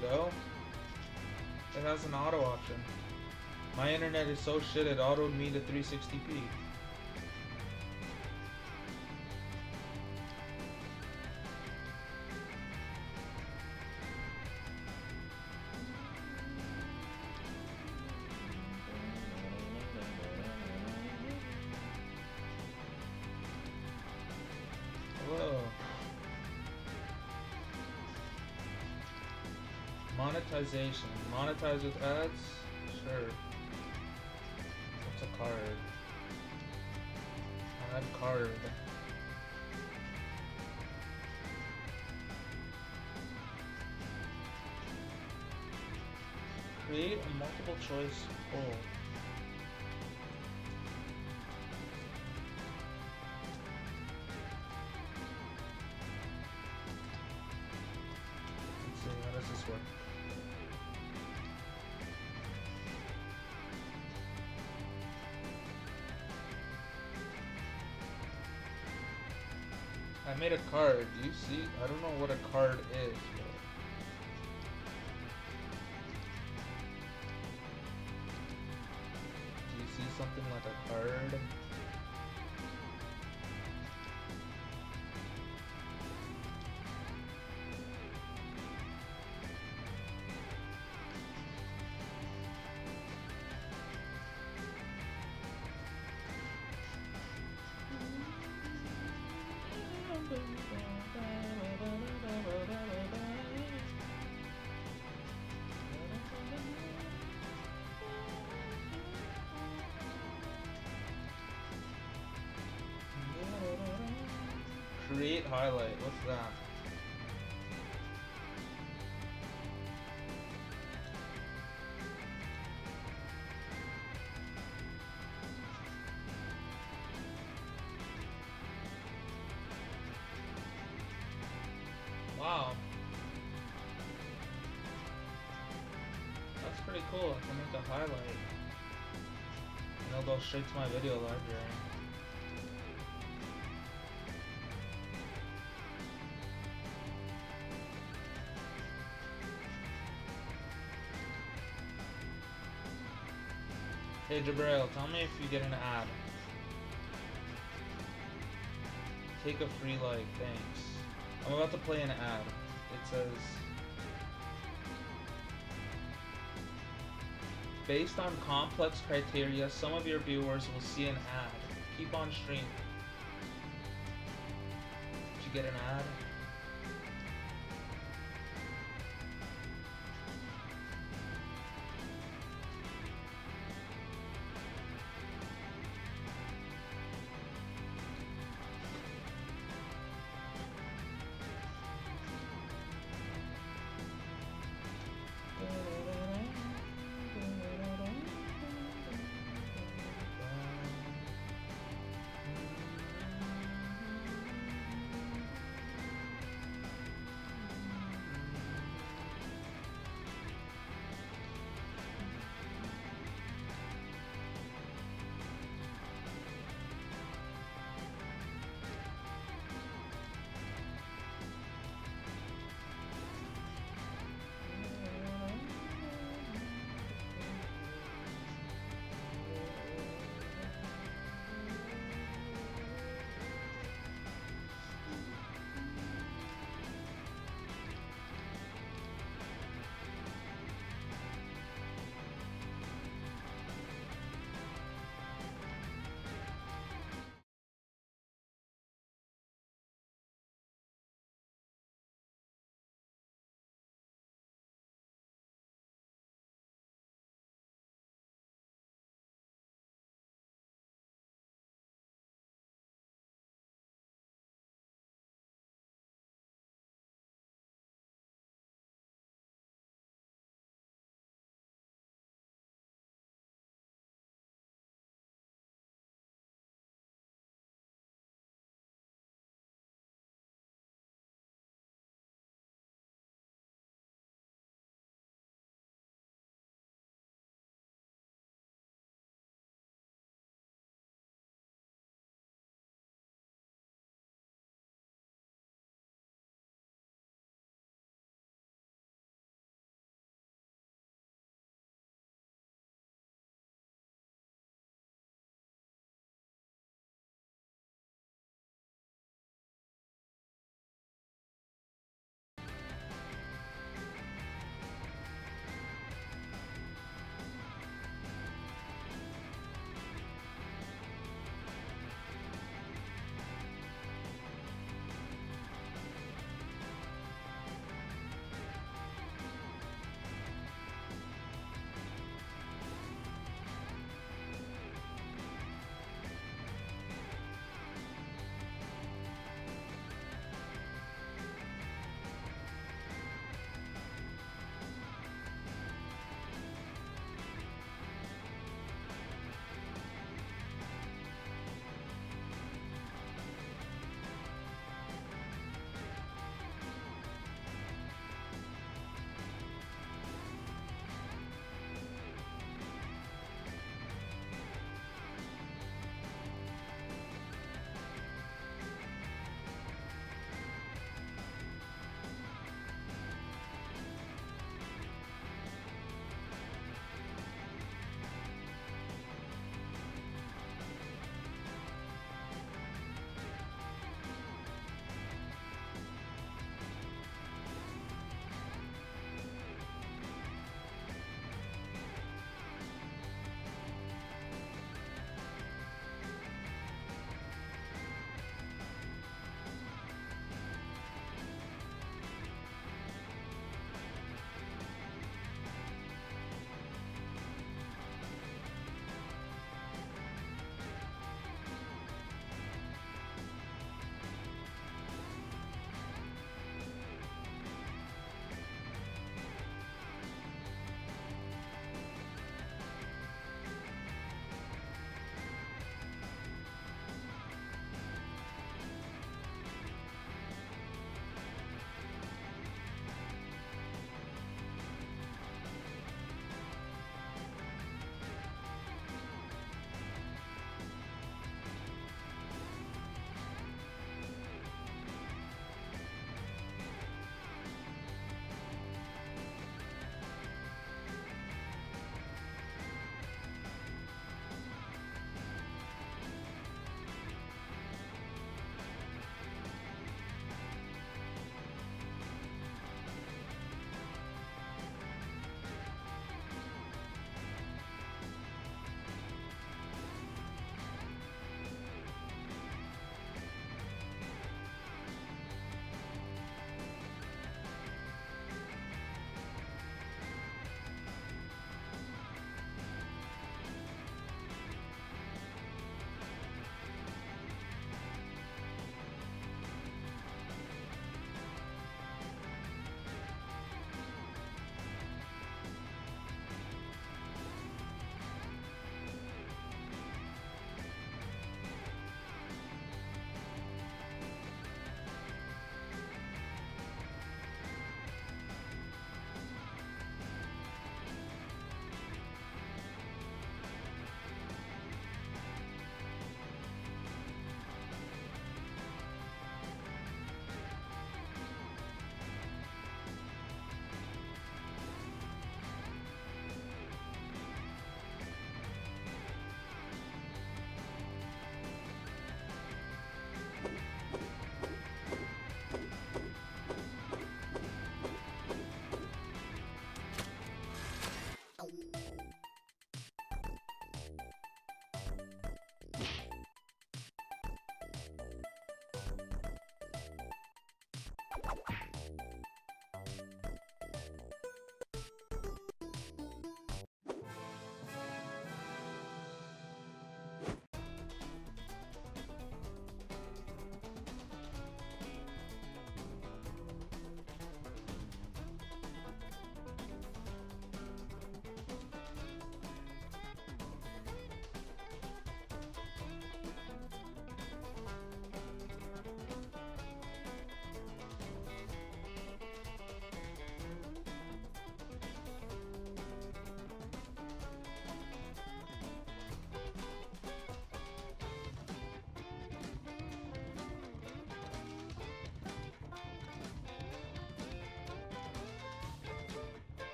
go. It has an auto option. My internet is so shit it autoed me to 360p. Whoa. Monetization. Monetize with ads? Sure. What's a card? Add card. Create a multiple choice poll. Let's see, how does this work? I made a card. Do you see? I don't know what a card is, but do you see something like a card? Create highlight. What's that? Wow. That's pretty cool. I can make a highlight. And it'll go straight to my video library. Hey Jabrail, tell me if you get an ad. Take a free like, thanks. I'm about to play an ad. It says, based on complex criteria, some of your viewers will see an ad. Keep on streaming. Did you get an ad?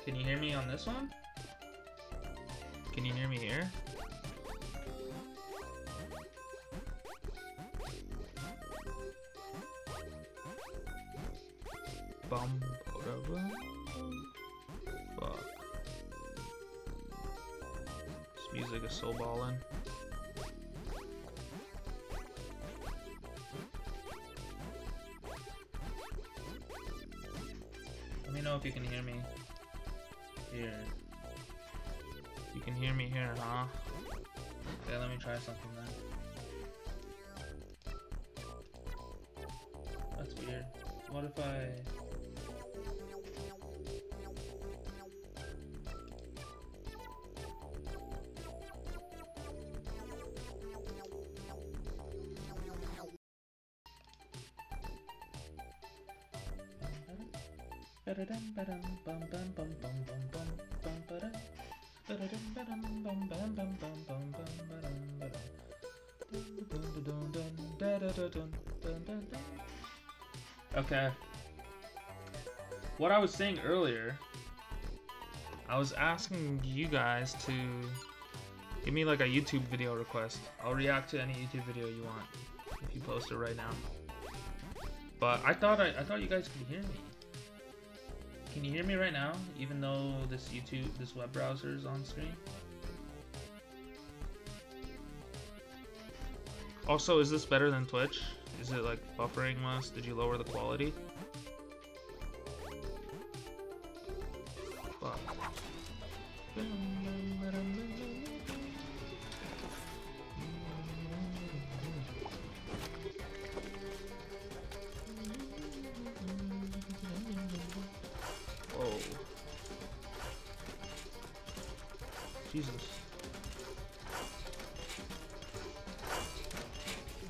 Can you hear me on this one? Can you hear me here? Bum, fuck. This music is so ballin'. Let me know if you can hear me here. You can hear me here, huh? Okay, let me try something then. That's weird. What if I... Okay. What I was saying earlier, I was asking you guys to give me like a YouTube video request. I'll react to any YouTube video you want if you post it right now. But I thought you guys could hear me. Can you hear me right now, even though this web browser is on screen? Also, is this better than Twitch? Is it like buffering less? Did you lower the quality? Fuck. Whoa. Jesus.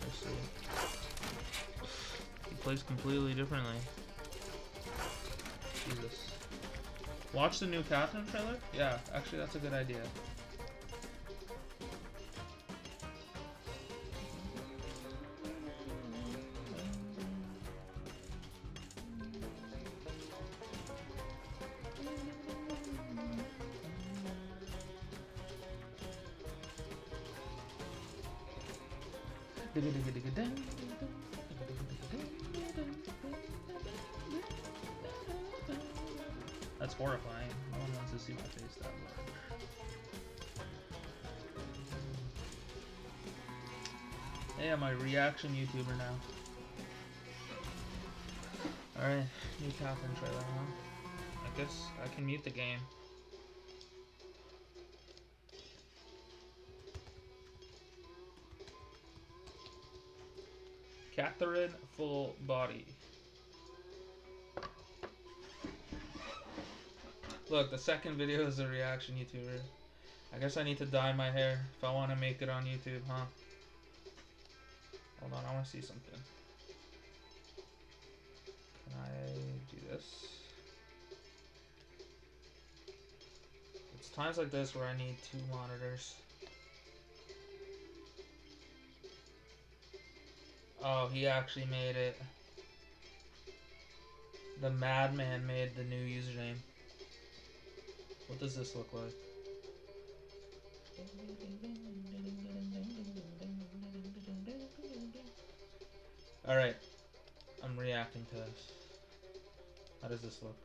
I see. He plays completely differently. Jesus. Watch the new Catherine trailer? Yeah, actually that's a good idea. That's horrifying. No one wants to see my face that large. Hey, I'm a reaction YouTuber now. Alright, new Catherine trailer, huh? I guess I can mute the game. Catherine full body. Look, the second video is a reaction YouTuber. I guess I need to dye my hair if I want to make it on YouTube, huh? Hold on, I want to see something. Can I do this? It's times like this where I need 2 monitors. Oh, he actually made it. The Madman made the new username. What does this look like? Alright. I'm reacting to this. How does this look?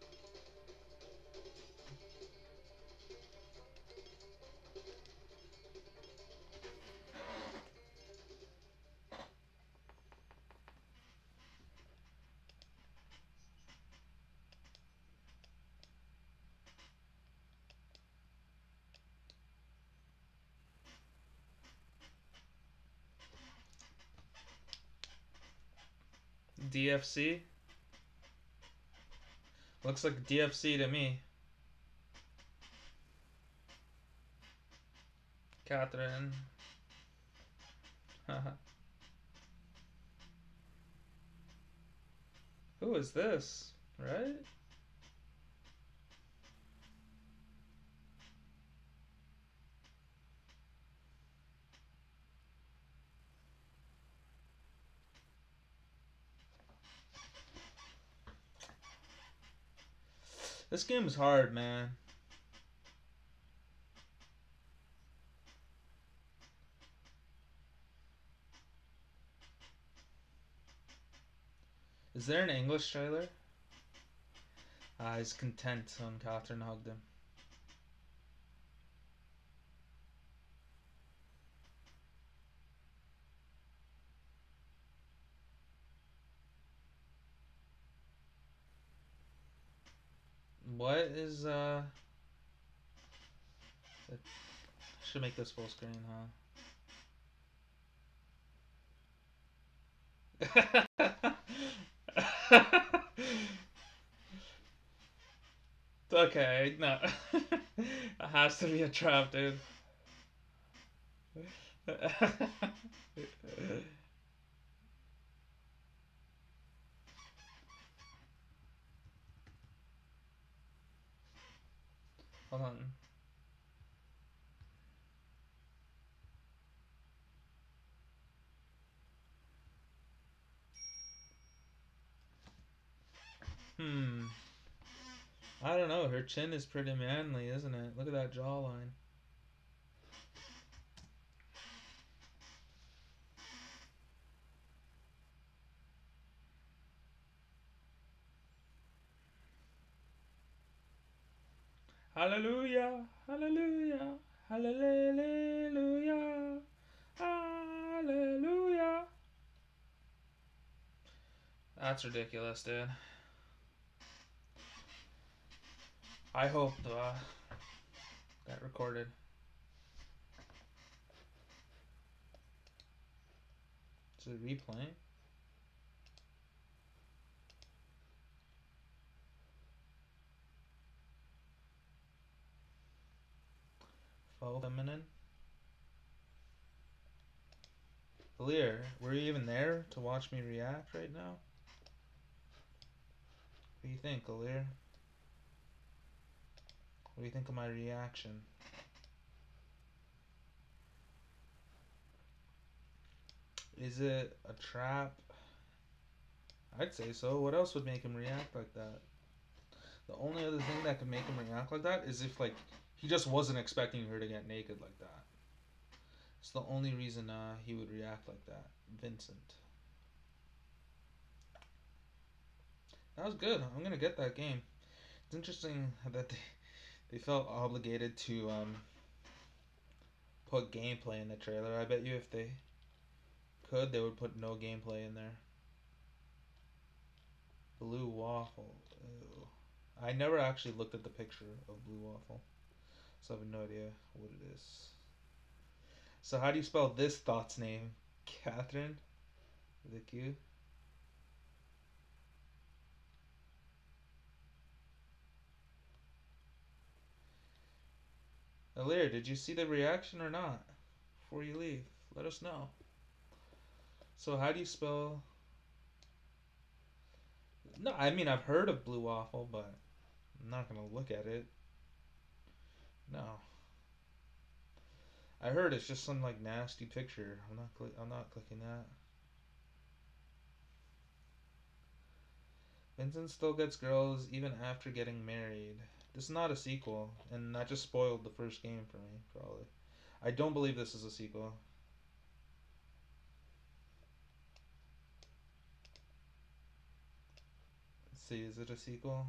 DFC? Looks like DFC to me. Catherine. Who is this? Right? This game is hard, man. Is there an English trailer? He's content when Catherine hugged him. What is should make this full screen, huh? Okay, no. It has to be a trap, dude. Hold on. I don't know. Her chin is pretty manly, isn't it? Look at that jawline. Hallelujah, hallelujah, hallelujah, hallelujah. That's ridiculous, dude. I hope that recorded. Is it replaying? Faux feminine? Lear, were you even there to watch me react right now? What do you think, Alir? What do you think of my reaction? Is it a trap? I'd say so. What else would make him react like that? The only other thing that could make him react like that is if, like, he just wasn't expecting her to get naked like that. It's the only reason he would react like that. Vincent. That was good. I'm gonna get that game. It's interesting that they felt obligated to put gameplay in the trailer. I bet you if they could, they would put no gameplay in there. Blue waffle. Ew. I never actually looked at the picture of blue waffle, so I have no idea what it is. So how do you spell this thought's name? Catherine? With a Q? Alir, did you see the reaction or not? Before you leave, let us know. So how do you spell... No, I mean, I've heard of blue waffle, but I'm not gonna look at it. No. I heard it's just some like nasty picture. I'm not clicking that. Vincent still gets girls even after getting married. This is not a sequel, and that just spoiled the first game for me, probably. I don't believe this is a sequel. Let's see, is it a sequel?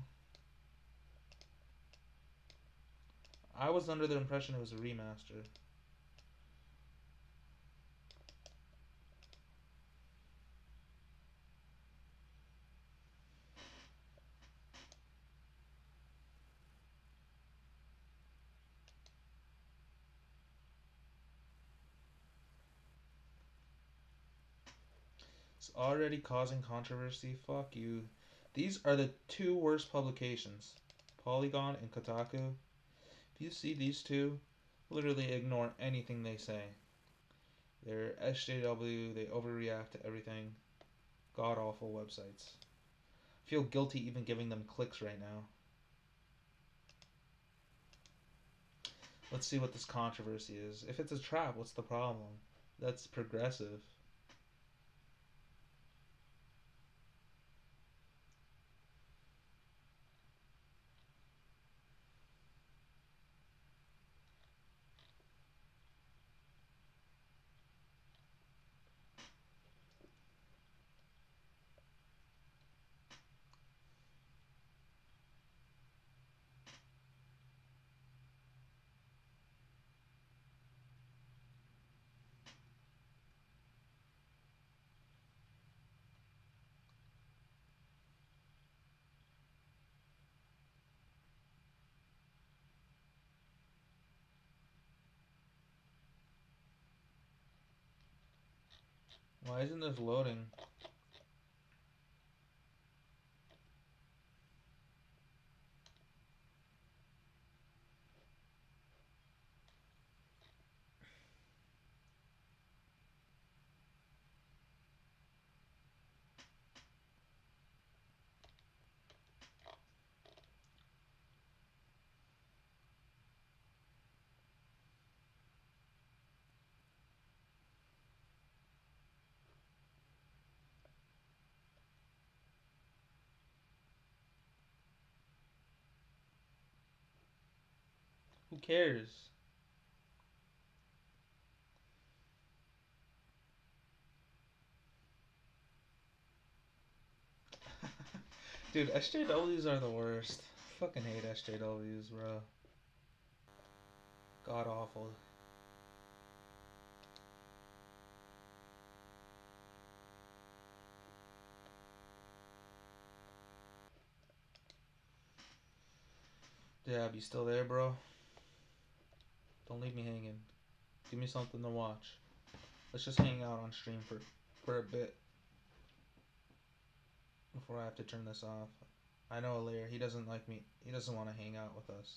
I was under the impression it was a remaster. It's already causing controversy. Fuck you. These are the two worst publications, Polygon and Kotaku. If you see these two, literally ignore anything they say. They're SJW, they overreact to everything. God awful websites. I feel guilty even giving them clicks right now. Let's see what this controversy is. If it's a trap, what's the problem? That's progressive. Why isn't this loading? Who cares? Dude, SJWs are the worst. Fucking hate SJWs, bro. God awful. Dab, you still there, bro? Don't leave me hanging. Give me something to watch. Let's just hang out on stream for a bit before I have to turn this off. I know Alir, he doesn't like me. He doesn't want to hang out with us.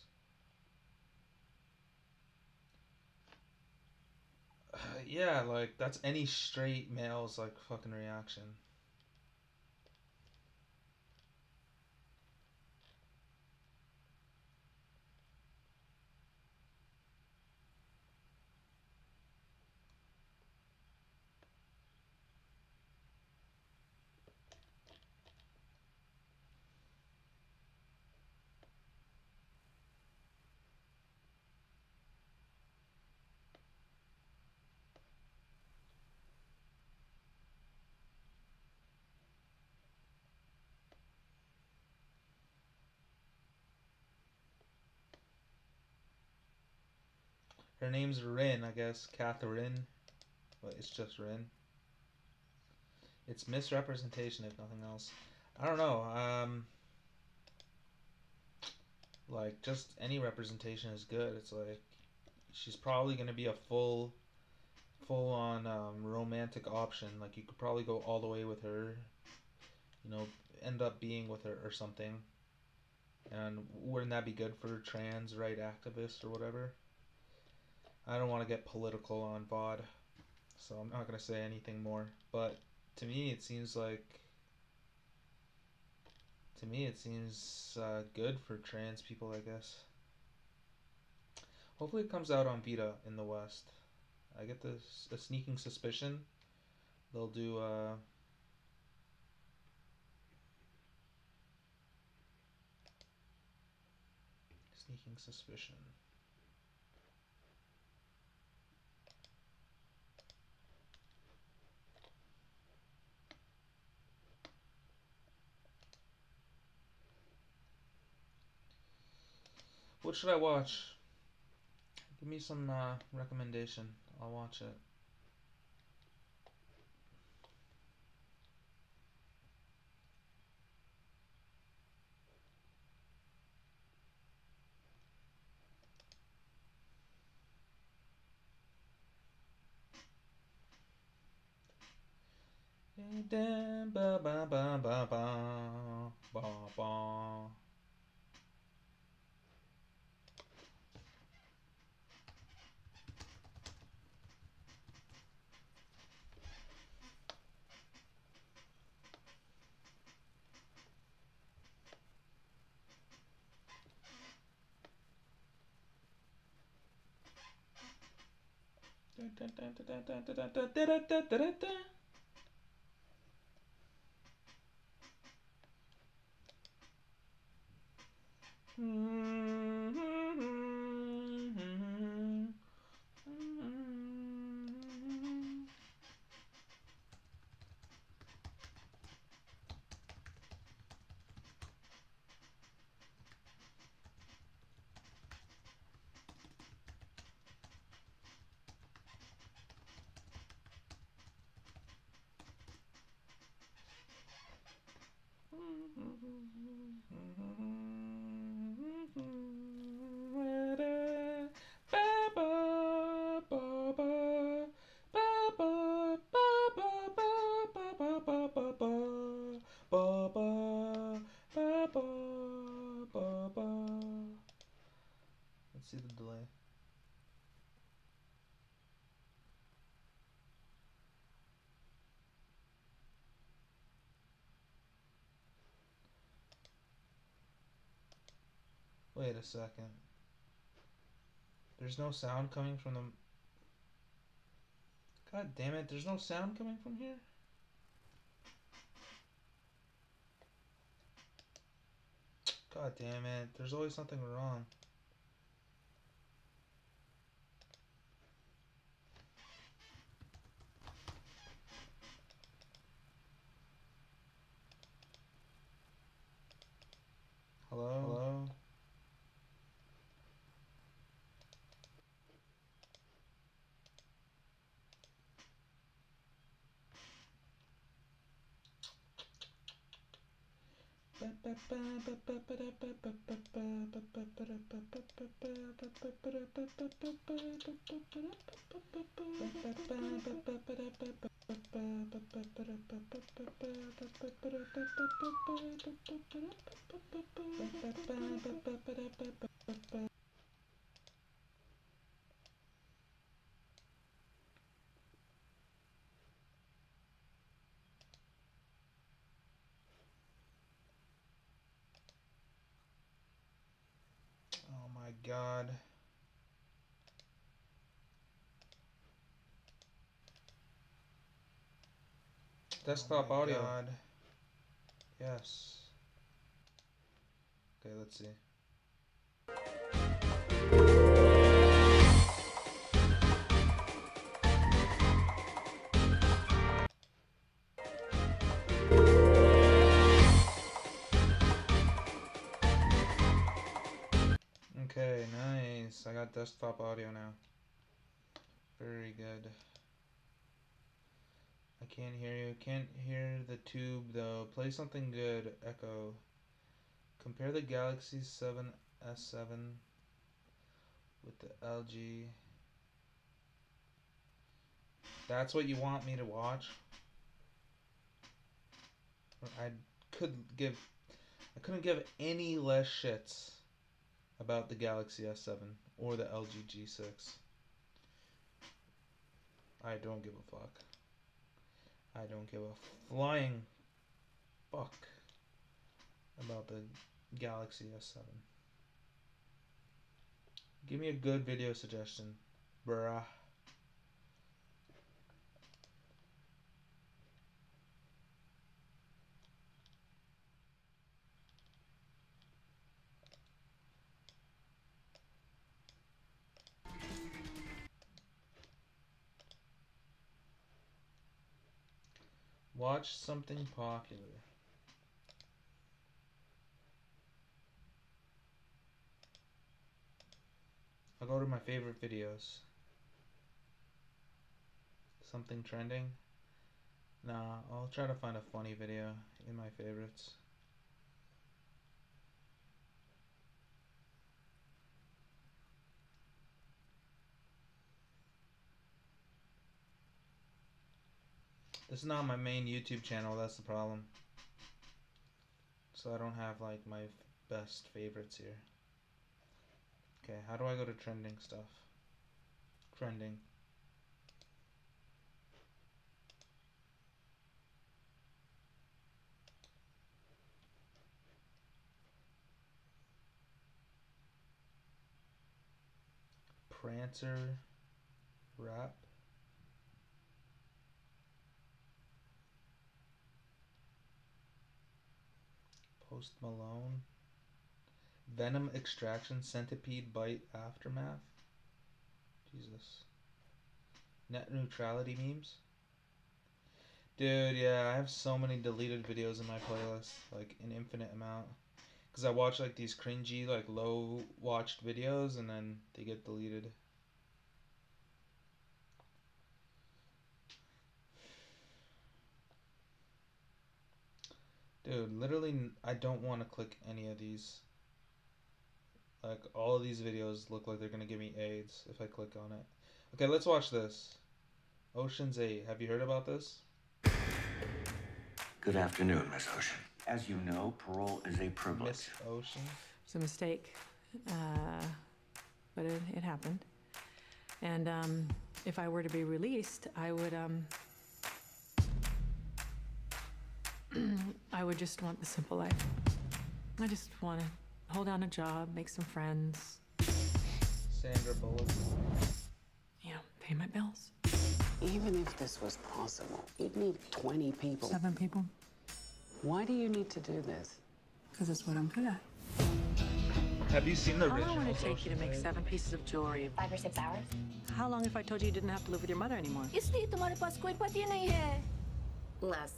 Yeah, like, that's any straight male's, like, fucking reaction. Her name's Rin, I guess. Catherine. But it's just Rin. It's misrepresentation, if nothing else. I don't know. Like, just any representation is good. It's like, she's probably going to be a full-on romantic option. Like, you could probably go all the way with her. You know, end up being with her or something. And wouldn't that be good for trans right activists or whatever? I don't want to get political on VOD, so I'm not going to say anything more. But to me, it seems like... To me, it seems good for trans people, I guess. Hopefully it comes out on Vita in the West. I get a sneaking suspicion they'll do... Sneaking suspicion. What should I watch? Give me some recommendation. I'll watch it. Ba ba ba ba ba ba ba. Let's see the delay. Wait a second. There's no sound coming from the... God damn it, there's no sound coming from here? God damn it, there's always something wrong. Hello? Hello? Oh my god. Desktop audio. God. Yes. Okay, let's see. Okay, nice. I got desktop audio now. Very good. I can't hear you. Can't hear the tube though. Play something good. Echo. Compare the Galaxy 7 S7 with the LG. That's what you want me to watch? I couldn't give any less shits about the Galaxy S7 or the LG G6. I don't give a fuck. I don't give a flying fuck about the Galaxy S7. Give me a good video suggestion, bruh. Watch something popular. I'll go to my favorite videos. Something trending? Nah, I'll try to find a funny video in my favorites. This is not my main YouTube channel, that's the problem. So I don't have like my best favorites here. Okay, how do I go to trending stuff? Trending. Prancer rap. Post Malone. Venom extraction, centipede bite aftermath. Jesus. Net neutrality memes. Dude, yeah, I have so many deleted videos in my playlist, like an infinite amount. Because I watch like these cringy, like low watched videos and then they get deleted. Dude, literally, I don't want to click any of these. Like, all of these videos look like they're going to give me AIDS if I click on it. Okay, let's watch this. Ocean's 8. Have you heard about this? Good afternoon, Miss Ocean. As you know, parole is a privilege. Miss Ocean? It's a mistake. But happened. And if I were to be released, I would I would just want the simple life. I just want to hold down a job, make some friends. Sandra Bullock. You know, pay my bills. Even if this was possible, you'd need 20 people. 7 people. Why do you need to do this? Because it's what I'm good at. Have you seen the How original? long would it take you to make Ocean's 7 pieces of jewelry? 5 or 6 hours. How long if I told you you didn't have to live with your mother anymore? इसलिए तुम्हारे पास कोई पति नहीं है. Less.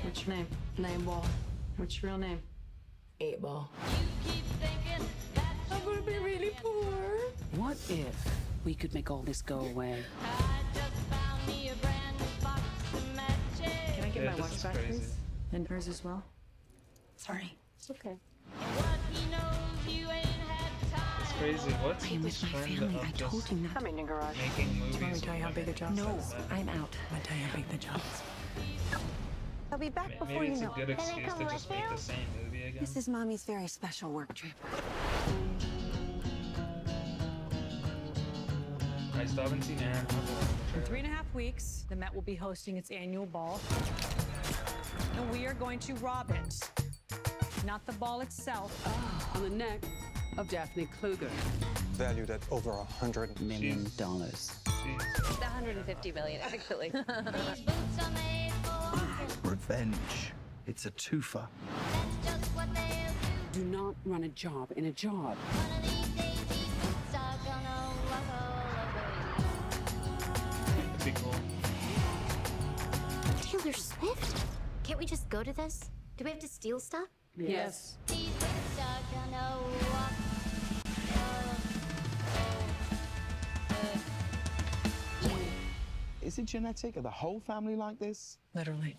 What's your name? Name ball. What's your real name? 8 ball. I'm gonna be really poor. What if we could make all this go away? Can I get Yeah, my this watch is back, crazy. please? And hers as well? Sorry. It's okay. It's crazy. What's I am this with my trend family. I of told just him that. Come in your garage. making movies? Do you want me to tell you how with big the women? job No, is? I'm out. I'm gonna tell you how big the job is. I'll be back before Maybe you it's a know good it. excuse to just make the same movie again. This is Mommy's very special work trip. I still haven't seen Aaron. In 3.5 weeks, the Met will be hosting its annual ball. And we are going to rob it. Not the ball itself. On the neck of Daphne Kluger. Valued at over $100 million. Jeez. 150 million, actually. Revenge. It's a twofer. Do not run a job in a job. That'd be cool. Taylor Swift? Can't we just go to this? Do we have to steal stuff? Yes. Is it genetic? Are the whole family like this? Literally.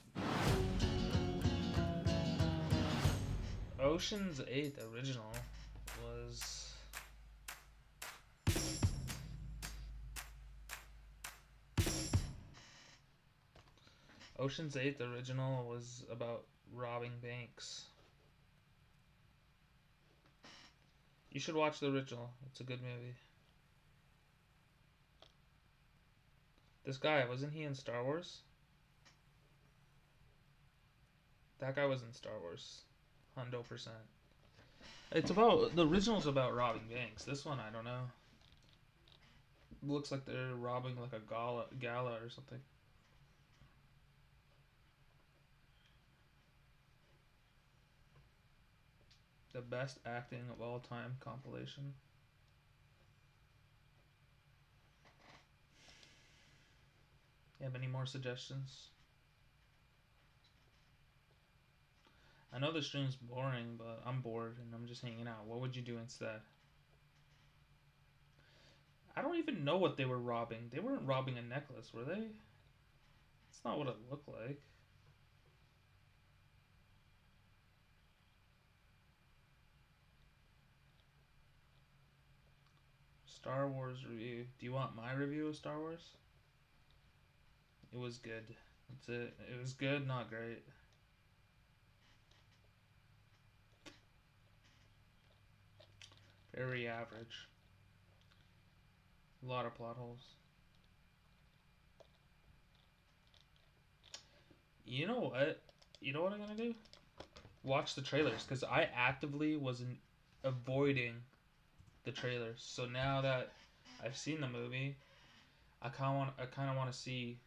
Ocean's 8 original was Ocean's 8 original was about robbing banks. You should watch the original. It's a good movie. This guy, wasn't he in Star Wars? That guy was in Star Wars. 100%. It's about, the original's about robbing banks. This one, I don't know. Looks like they're robbing like a gala or something. The best acting of all time compilation. You have any more suggestions? I know the stream's boring, but I'm bored and I'm just hanging out. What would you do instead? I don't even know what they were robbing. They weren't robbing a necklace, were they? That's not what it looked like. Star Wars review. Do you want my review of Star Wars? It was good. That's it. It was good, not great. Very average. A lot of plot holes. You know what? You know what I'm gonna do? Watch the trailers, because I actively wasn't avoiding the trailers. So now that I've seen the movie, I kind of want to see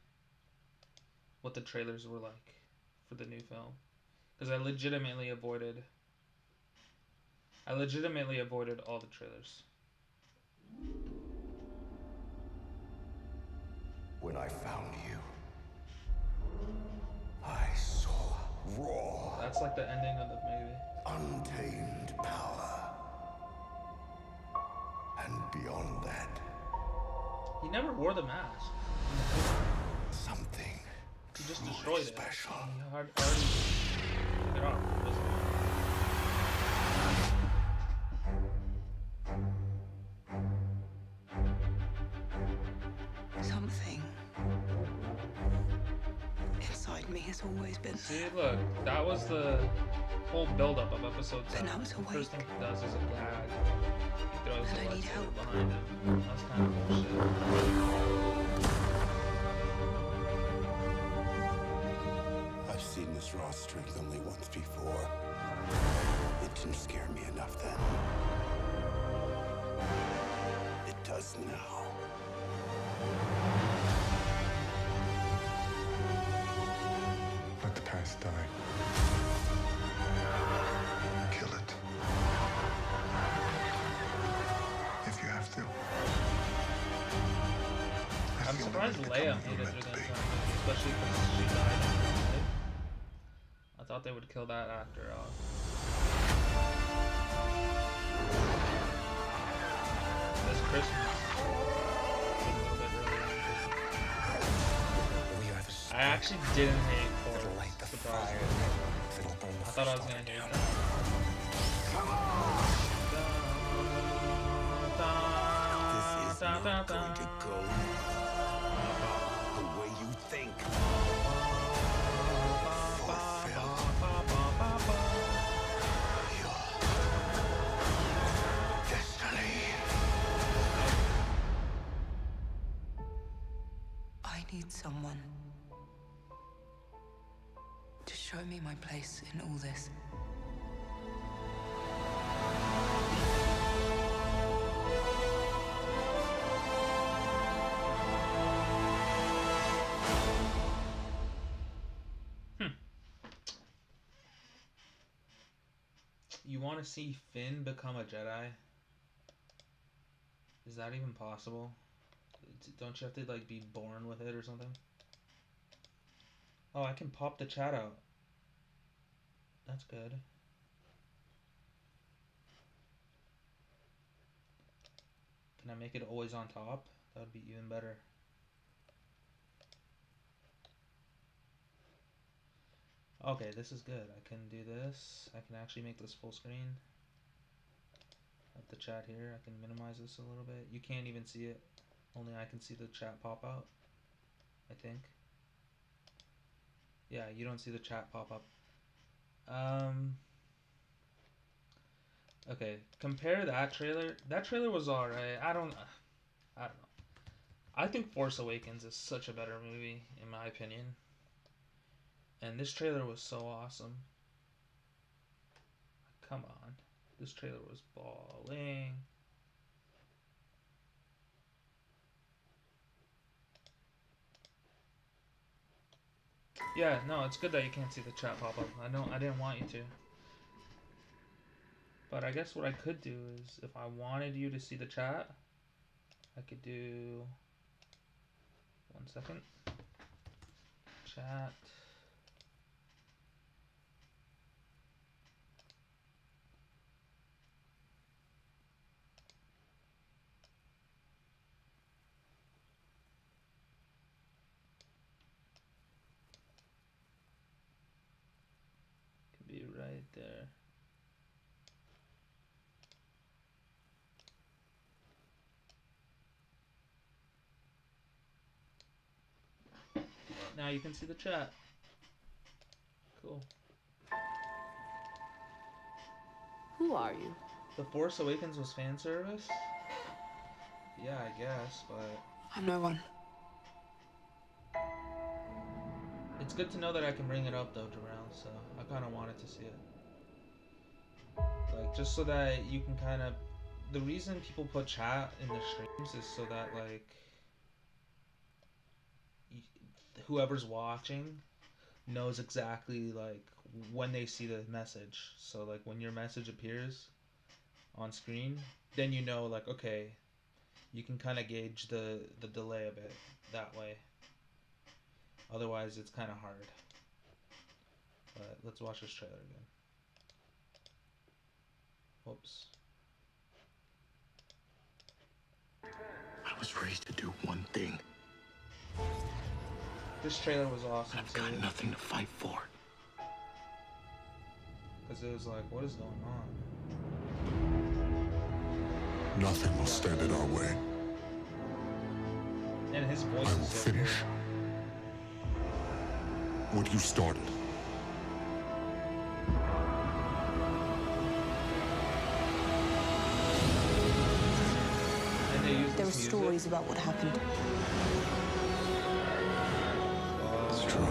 what the trailers were like for the new film, because I legitimately avoided all the trailers. When I found you, I saw raw, That's like the ending of the movie. untamed power. And beyond that, He never wore the mask. something He just truly destroyed special. it. He already took it off. Something inside me has always been See, look, that was the whole buildup of episode 7. Then I was The first thing awake. he does is a gag. He throws And the I need lightsaber help. behind him. That's kind of bullshit. I've seen this raw strength only once before. It didn't scare me enough then. It does now. Let the past die. Kill it. If you have to. I'm surprised Leia made it through the entire movie, especially because she died in real life. I thought they would kill that actor off. This Christmas. A little bit earlier than Christmas. We are the I actually didn't hate that'll Force. light the Surprisingly. fire. That'll burn the I thought I was first gonna hate down. that. This is not going to go the way you think. Fulfill your destiny. I need someone to show me my place in all this. You want to see Finn become a Jedi? Is that even possible? Don't you have to like be born with it or something? Oh, I can pop the chat out. That's good. Can I make it always on top? That would be even better. Okay, this is good. I can do this. I can actually make this full screen. Have the chat here. I can minimize this a little bit. You can't even see it. Only I can see the chat pop out. I think. Yeah, you don't see the chat pop up. Okay, compare that trailer. That trailer was alright. I don't know. I think Force Awakens is such a better movie, in my opinion. And this trailer was so awesome. Come on. This trailer was balling. Yeah, no, it's good that you can't see the chat pop up. I didn't want you to. But I guess what I could do is, if I wanted you to see the chat, I could do... 1 second. Chat. Could be right there. Now you can see the chat. Cool. Who are you? The Force Awakens was fan service? Yeah, I guess, but... I'm no one. It's good to know that I can bring it up though, Jarrell, so I kind of wanted to see it. Like, just so that you can kind of... The reason people put chat in their streams is so that, like... whoever's watching knows exactly, like, when they see the message. So, like, when your message appears on screen, then you know, like, okay, you can kind of gauge the delay a bit that way. Otherwise, it's kind of hard. But let's watch this trailer again. Whoops. I was raised to do one thing. This trailer was awesome I've too. got nothing to fight for. Because it was like, what is going on? Nothing will stand in our way. And his voice I will is so finish cool. what you started. There are This music? stories about what happened. It's true.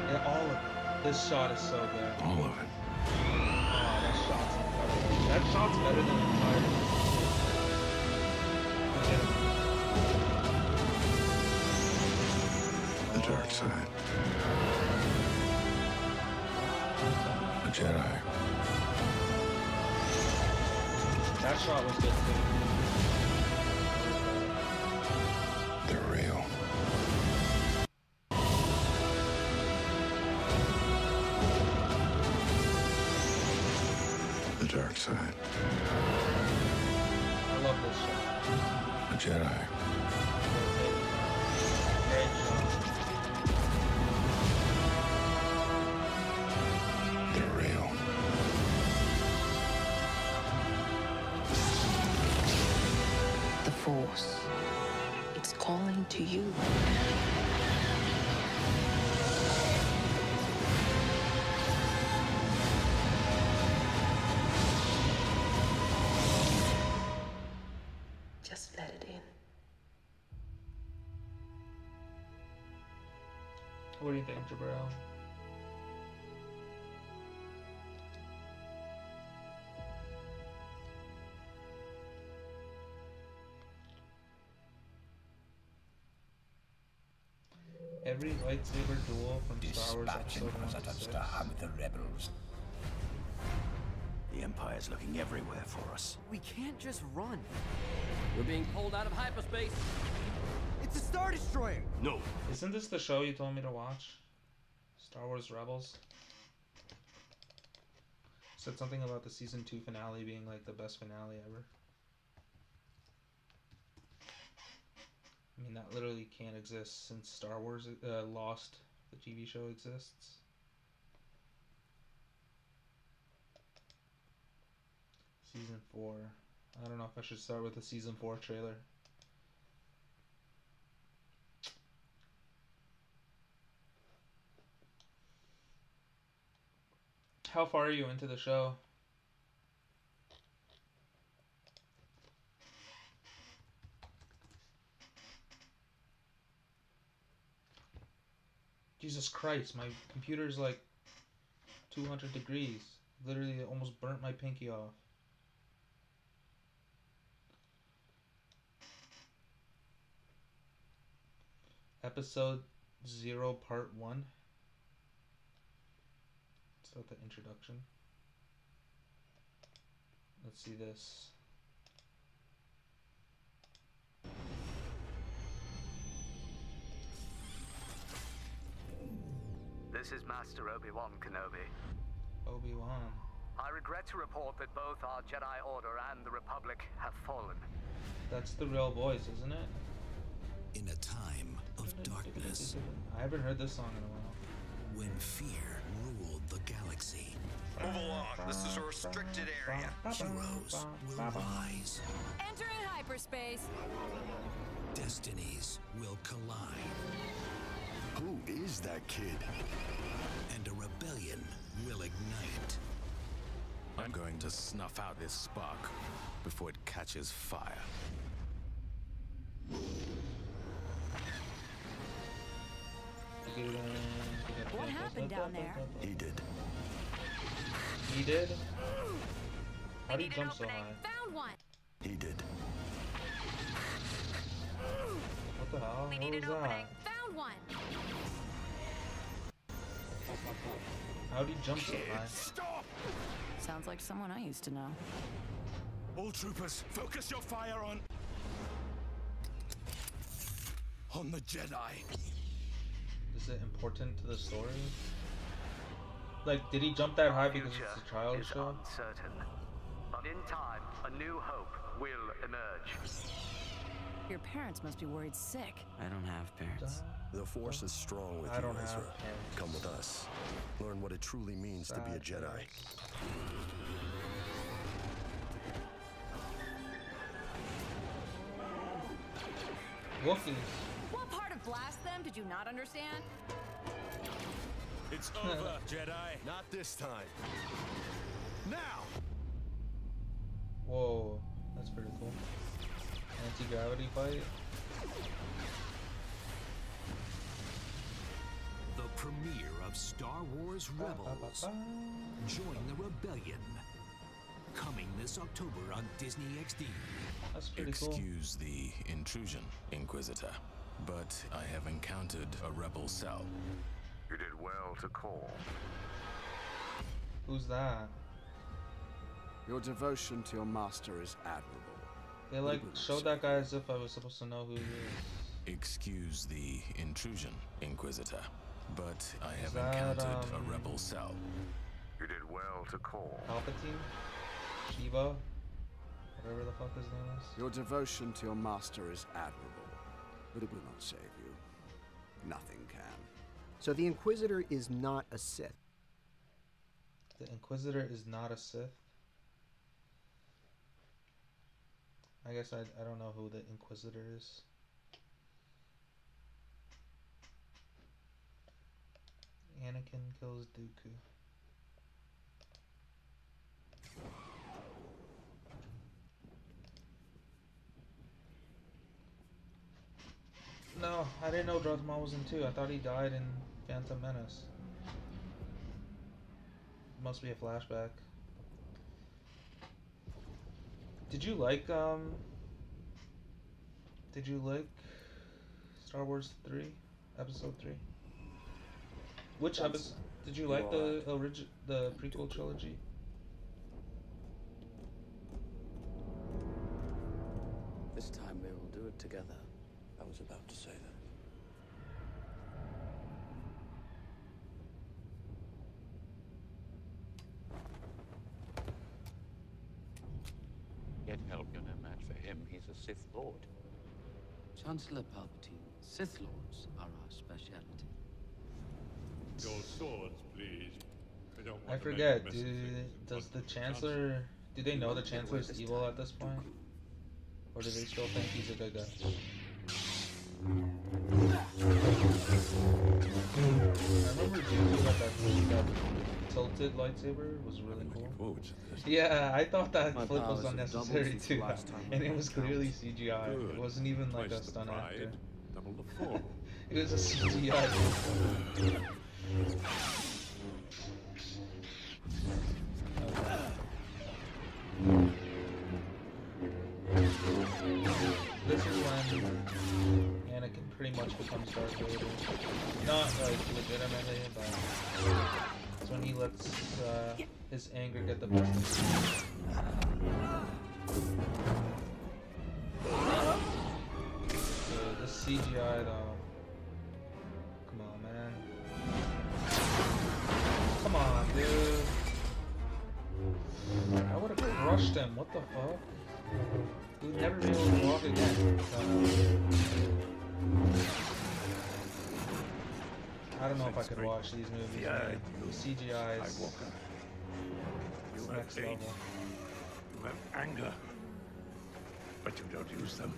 Yeah, all of it. This shot is so good. All of it. Oh, that shot's incredible. That shot's better than the entire. The dark side. The Jedi. That shot was good too. They're real. The dark side. I love this shot. The Jedi. Great shot. They're real. The Force. It's calling to you. Just let it in. What do you think, Jabril? Every lightsaber duel from Star Wars Dispatching Episode 1 to Presidents 6. to hunt the rebels. The Empire's looking everywhere for us. We can't just run. We're being pulled out of hyperspace. It's a Star Destroyer! No. Isn't this the show you told me to watch? Star Wars Rebels? Said something about the season 2 finale being like the best finale ever. I mean, that literally can't exist since Star Wars Lost, the TV show, exists. Season 4. I don't know if I should start with the season 4 trailer. How far are you into the show? Jesus Christ, my computer's like 200 degrees. Literally almost burnt my pinky off. Episode 0 Part 1. Start the introduction. Let's see this. This is Master Obi-Wan Kenobi. Obi-Wan. I regret to report that both our Jedi Order and the Republic have fallen. That's the real voice, isn't it? In a time of darkness, I haven't heard this song in a while. when fear ruled the galaxy, Move along. This is a restricted area. heroes will rise. Entering hyperspace. Destinies will collide. Who is that kid? And a rebellion will ignite. I'm going to snuff out this spark before it catches fire. What happened down there? He did. He did? How do you jump so high? Found one. He did. What the hell? We What need was an opening. that? Found one. How do you jump so high? Stop! Sounds like someone I used to know. All troopers, focus your fire on the Jedi. Is it important to the story? Like, did he jump that high because it's a child is show? uncertain, but in time, a new hope will emerge. Your parents must be worried sick. I don't have parents. The Force is strong with I you, don't have Ezra. parents. Come with us. Learn what it truly means to be a Jedi. Wookiees. What part of Blast Them did you not understand? It's over, Jedi. Not this time. Now! Whoa, that's pretty cool. anti-gravity fight. The premiere of Star Wars Rebels. Join the rebellion. Coming this October on Disney XD. That's pretty cool. Excuse the intrusion, Inquisitor, but I have encountered a rebel cell. You did well to call. Who's that? Your devotion to your master is admirable. They like showed that guy as if I was supposed to know who he is. Excuse the intrusion, Inquisitor, but I have encountered a rebel cell. You did well to call. Palpatine? Shiva? Whatever the fuck his name is. Your devotion to your master is admirable, but it will not save you. Nothing can. So the Inquisitor is not a Sith. The Inquisitor is not a Sith? I guess I don't know who the Inquisitor is. Anakin kills Dooku. No, I didn't know Darth Maul was in 2. I thought he died in Phantom Menace. Must be a flashback. Did you like Star Wars 3? Episode 3? Which episode did you like? The prequel trilogy? This time we will do it together. I was about to say that. Get help, you're no match for him. He's a Sith Lord. Chancellor Palpatine, Sith Lords are our specialty. Your swords, please. I don't want I forget, does the Chancellor... Do they know the Chancellor's evil at this point? Or do they still think he's a good guy? I remember Dooku had that tilted lightsaber. It was really cool. Yeah, I thought that flip was unnecessary too. And it was clearly CGI. It wasn't even like a stunt actor. Double the form. It was a CGI. This is when Anakin pretty much becomes Darth Vader. Not like legitimately, but it's when he lets his anger get the best of him. The CGI though. Come on, man. Come on, dude. I would have crushed him. What the fuck? He would never be able to walk again. I don't know if I could watch these movies. Man. The CGI is next level. You have anger, but you don't use them.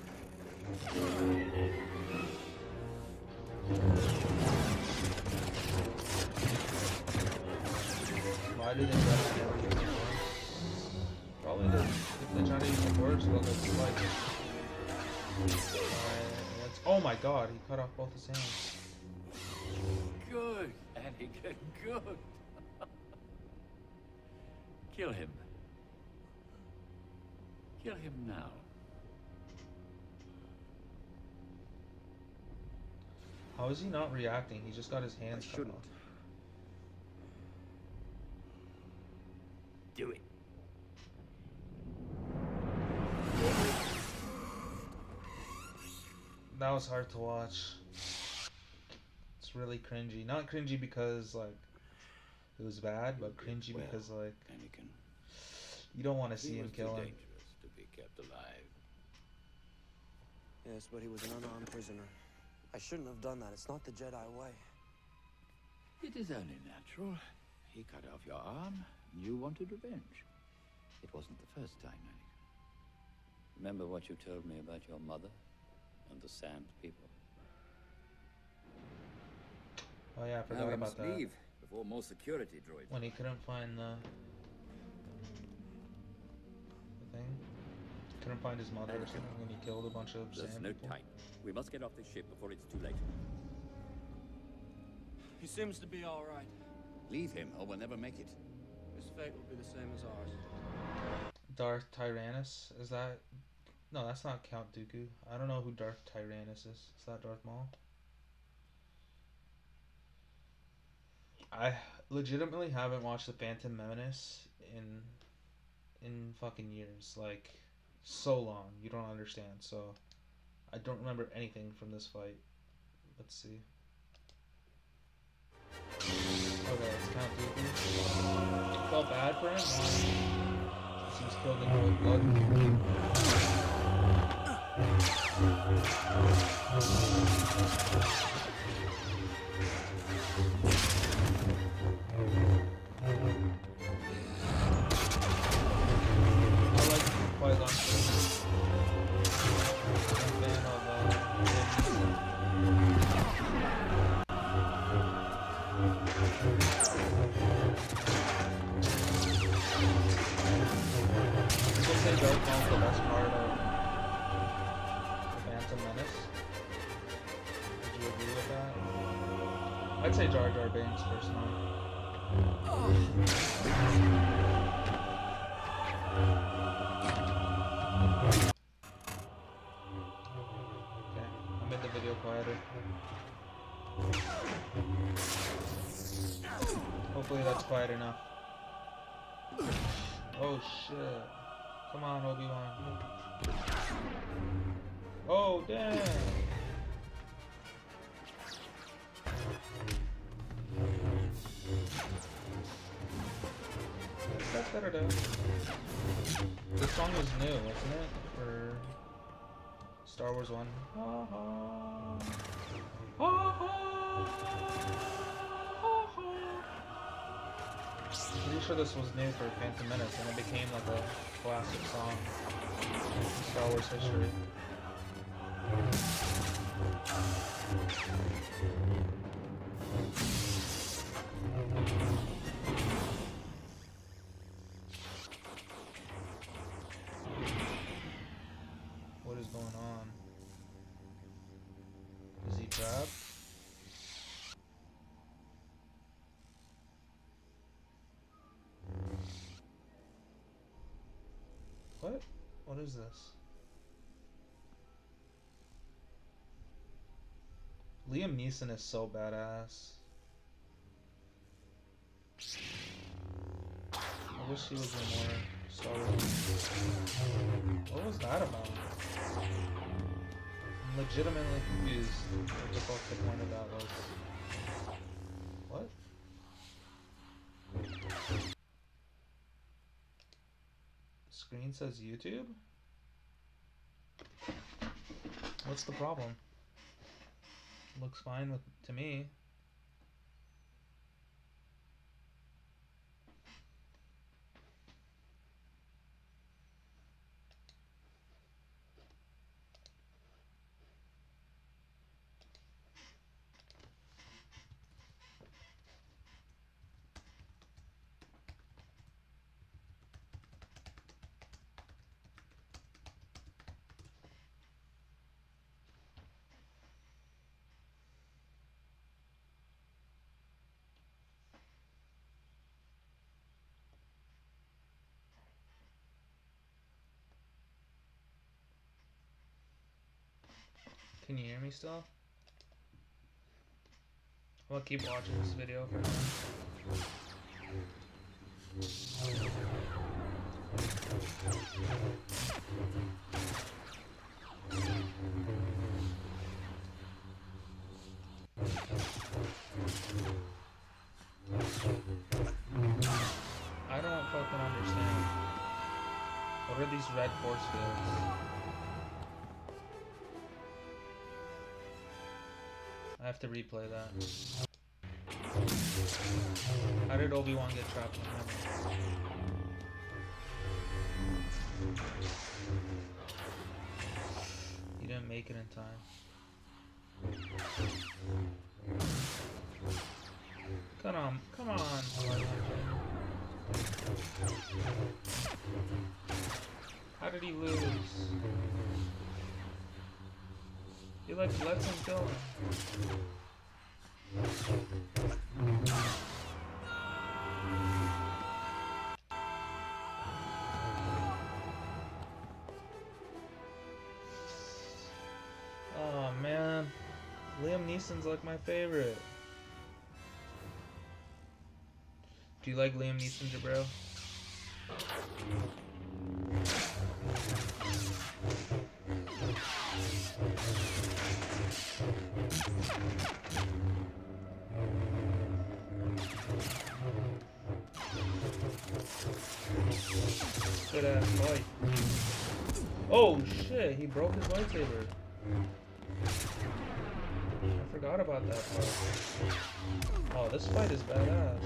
Why do they never? Probably if they're trying to use the words, they'll go too light. Oh my god, he cut off both his hands. Good, Anakin, good. Kill him. Kill him now. How is he not reacting? He just got his hands cut off. Do it. That was hard to watch. It's really cringy. Not cringy because like it was bad, but cringy because like Anakin, you don't want to see him kill him. Dangerous to be kept alive. Yes, but he was an unarmed prisoner. I shouldn't have done that. It's not the Jedi way. It is only natural. He cut off your arm, and you wanted revenge. It wasn't the first time, Anakin. Remember what you told me about your mother and the Sand people? Oh yeah, I forgot about that. Leave before more security droids. When he couldn't find the thing, couldn't find his mother or something when he killed a bunch of There's sand no people. time. We must get off this ship before it's too late. He seems to be all right. Leave him, or we'll never make it. His fate will be the same as ours. Darth Tyrannus? Is that... No, that's not Count Dooku. I don't know who Darth Tyrannus is. Is that Darth Maul? I legitimately haven't watched The Phantom Menace in fucking years. Like, so long. You don't understand. So, I don't remember anything from this fight. Let's see. Okay, it's Count Dooku. Felt bad for him. He's killed in cold blood. I like Qui-Gon. I'm a fan People say Darth Maul's the best part of The Phantom Menace. Would you agree with that? I'd say Jar Jar Binks, personally. Okay, I made the video quieter. Hopefully that's quiet enough. Oh shit. Come on, Obi-Wan. Oh, damn. That's better though. This song was new, wasn't it? For Star Wars 1. Pretty sure this was new for Phantom Menace, and it became like a classic song in Star Wars history. What is going on? Is he trapped? What? What is this? Liam Neeson is so badass. I wish he was in more Star Wars. What was that about? I'm legitimately confused what the fuck the point of that was. What? Screen says YouTube? What's the problem? Looks fine to me. Can you hear me still? I'll keep watching this video for now. I don't fucking understand. What are these red force fields? I have to replay that. How did Obi-Wan get trapped in him? He didn't make it in time. Come on. How did he lose? He like lets him kill him. Oh man, Liam Neeson's like my favorite. Do you like Liam Neeson, Jabril? Good ass fight. Oh shit, he broke his lightsaber. I forgot about that part. Oh, this fight is badass.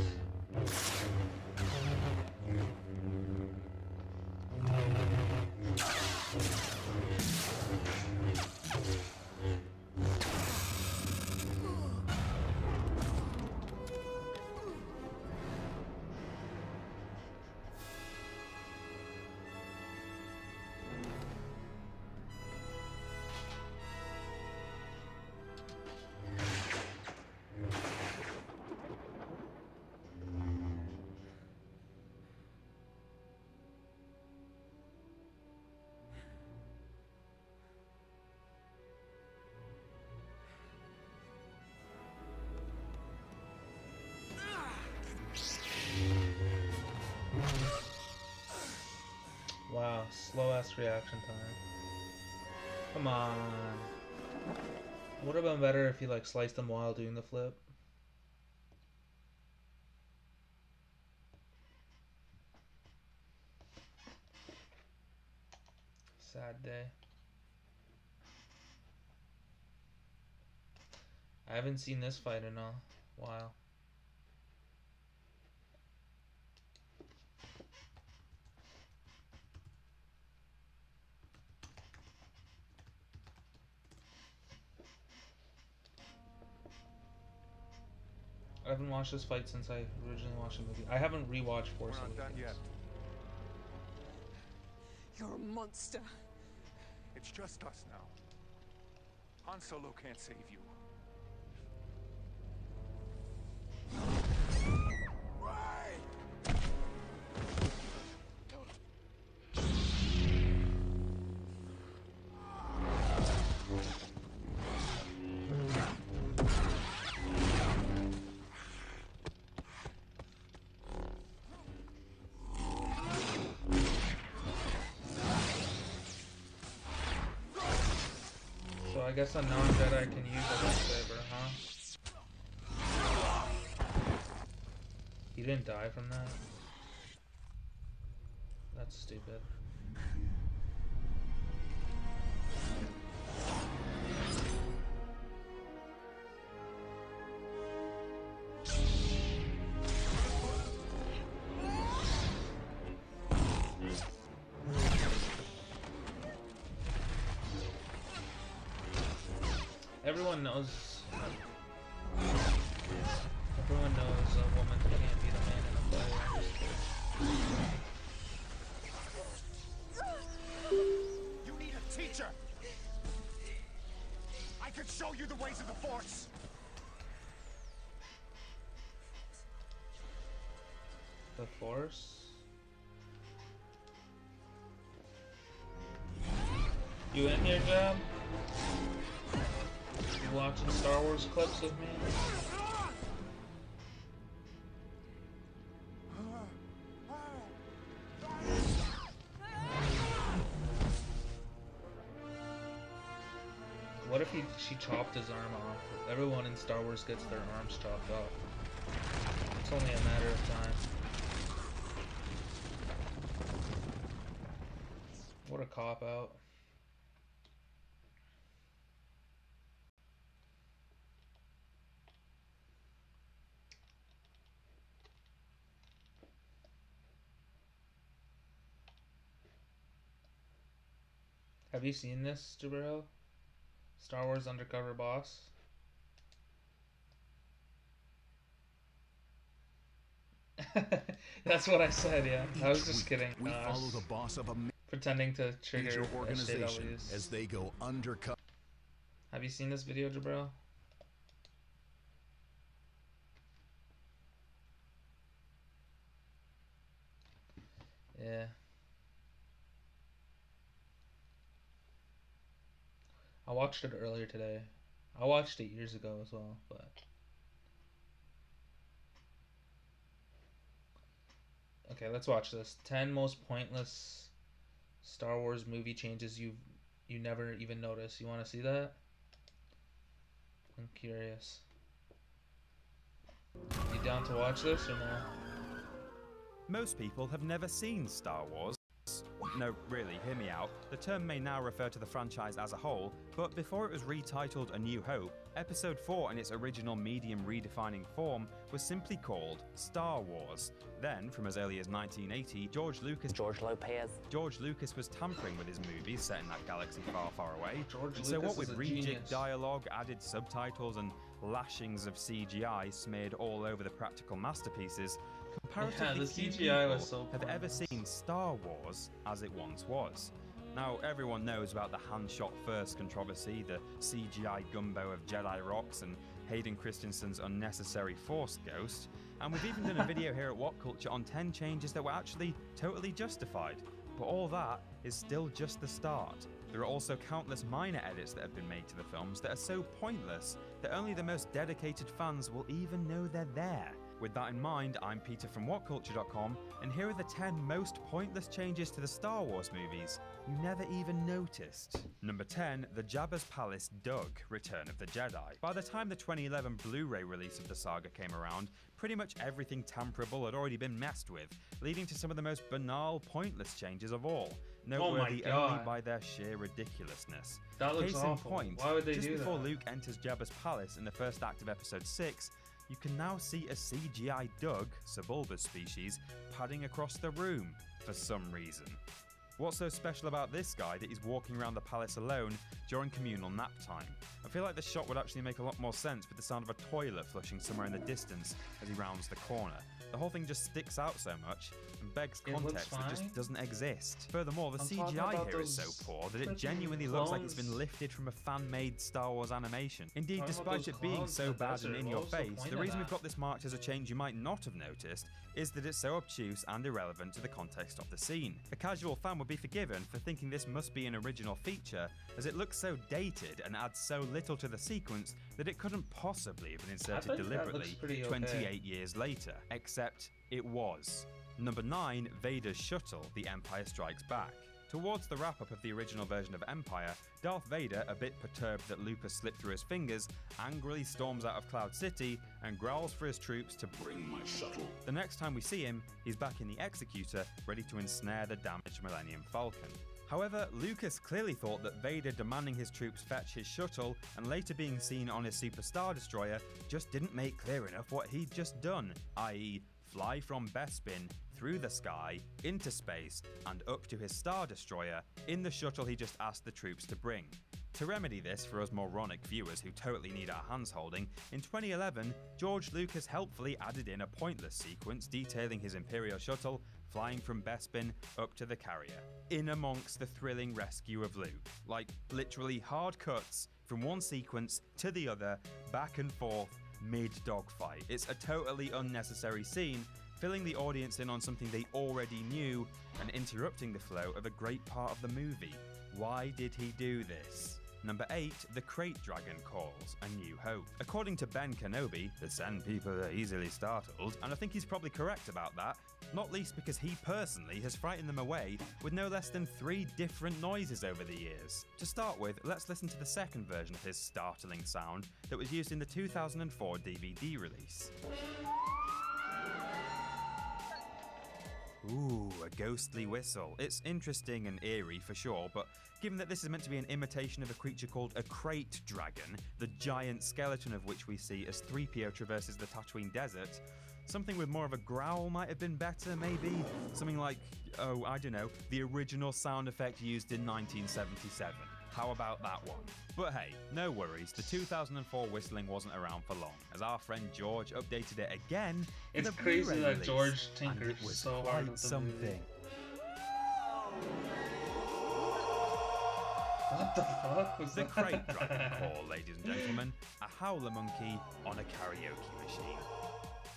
Wow, slow ass reaction time. Come on. Would have been better if he like sliced them while doing the flip. Sad day. I haven't seen this fight in a while. I haven't watched this fight since I originally watched the movie. I haven't rewatched Force Awakens. We're not done yet. You're a monster. It's just us now. Han Solo can't save you. So I guess a non-Jedi can use a lightsaber, huh? He didn't die from that? That's stupid. Everyone knows a woman can't be the man in a fight. You need a teacher. I could show you the ways of the Force. The Force? You in here, Jab? You watching Star Wars clips with me? What if she chopped his arm off? Everyone in Star Wars gets their arms chopped off. It's only a matter of time. What a cop-out. Have you seen this, Jabril? Star Wars Undercover Boss? That's what I said, yeah. I was just kidding. We follow the boss of a... pretending to trigger your organization organization as they go undercover. Have you seen this video, Jabril? Yeah. I watched it earlier today. I watched it years ago as well, but okay, let's watch this. 10 most pointless Star Wars movie changes you never even noticed. You want to see that? I'm curious. You down to watch this or no? Most people have never seen Star Wars. No, really, hear me out. The term may now refer to the franchise as a whole, but before it was retitled A New Hope, Episode 4 in its original medium redefining form was simply called Star Wars. Then, from as early as 1980, George Lucas was tampering with his movies set in that galaxy far, far away. So what with rejig dialogue, added subtitles, and lashings of CGI smeared all over the practical masterpieces, comparatively few people have ever seen Star Wars as it once was. Now, everyone knows about the hand-shot first controversy, the CGI gumbo of Jedi rocks, and Hayden Christensen's unnecessary Force ghost, and we've even done a video here at What Culture on 10 changes that were actually totally justified. But all that is still just the start. There are also countless minor edits that have been made to the films that are so pointless that only the most dedicated fans will even know they're there. With that in mind, I'm Peter from WhatCulture.com, and here are the 10 most pointless changes to the Star Wars movies you never even noticed. Number 10, the Jabba's Palace Dug, Return of the Jedi. By the time the 2011 Blu-ray release of the saga came around, pretty much everything tamperable had already been messed with, leading to some of the most banal, pointless changes of all. Noteworthy only by their sheer ridiculousness. That looks Case in awful. point, Why would they just do before that? Luke enters Jabba's palace in the first act of episode 6, you can now see a CGI Dug, Sebulba's species, padding across the room for some reason. What's so special about this guy that he's walking around the palace alone during communal nap time? I feel like the shot would actually make a lot more sense with the sound of a toilet flushing somewhere in the distance as he rounds the corner. The whole thing just sticks out so much and begs context that just doesn't exist. Furthermore, the CGI here is so poor that it genuinely looks like it's been lifted from a fan-made Star Wars animation. Indeed, despite it being so bad and in your face, the reason we've got this marked as a change you might not have noticed is that it's so obtuse and irrelevant to the context of the scene. A casual fan would be forgiven for thinking this must be an original feature, as it looks so dated and adds so little to the sequence that it couldn't possibly have been inserted deliberately 28 years later. Except it was. Number 9, Vader's shuttle, The Empire Strikes Back. Towards the wrap-up of the original version of Empire, Darth Vader, a bit perturbed that Lucas slipped through his fingers, angrily storms out of Cloud City and growls for his troops to bring my shuttle. The next time we see him, he's back in the Executor, ready to ensnare the damaged Millennium Falcon. However, Lucas clearly thought that Vader demanding his troops fetch his shuttle and later being seen on his Super Star Destroyer just didn't make clear enough what he'd just done, i.e. fly from Bespin, through the sky, into space, and up to his Star Destroyer in the shuttle he just asked the troops to bring. To remedy this for us moronic viewers who totally need our hands holding, in 2011, George Lucas helpfully added in a pointless sequence detailing his Imperial shuttle flying from Bespin up to the carrier, in amongst the thrilling rescue of Luke. Like, literally hard cuts from one sequence to the other, back and forth, mid-dogfight. It's a totally unnecessary scene, filling the audience in on something they already knew and interrupting the flow of a great part of the movie. Why did he do this? Number 8, the Crate Dragon calls A New Hope. According to Ben Kenobi, the Sand people are easily startled, and I think he's probably correct about that, not least because he personally has frightened them away with no less than 3 different noises over the years. To start with, let's listen to the second version of his startling sound that was used in the 2004 DVD release. Ooh, a ghostly whistle. It's interesting and eerie for sure, but given that this is meant to be an imitation of a creature called a Crate Dragon, the giant skeleton of which we see as 3PO traverses the Tatooine desert, something with more of a growl might have been better, maybe? Something like, oh, I don't know, the original sound effect used in 1977. How about that one? But hey, no worries, the 2004 whistling wasn't around for long, as our friend George updated it again. It's crazy that George tinkers so hard with something. What the fuck was the that? crate dragon core, ladies and gentlemen. A howler monkey on a karaoke machine.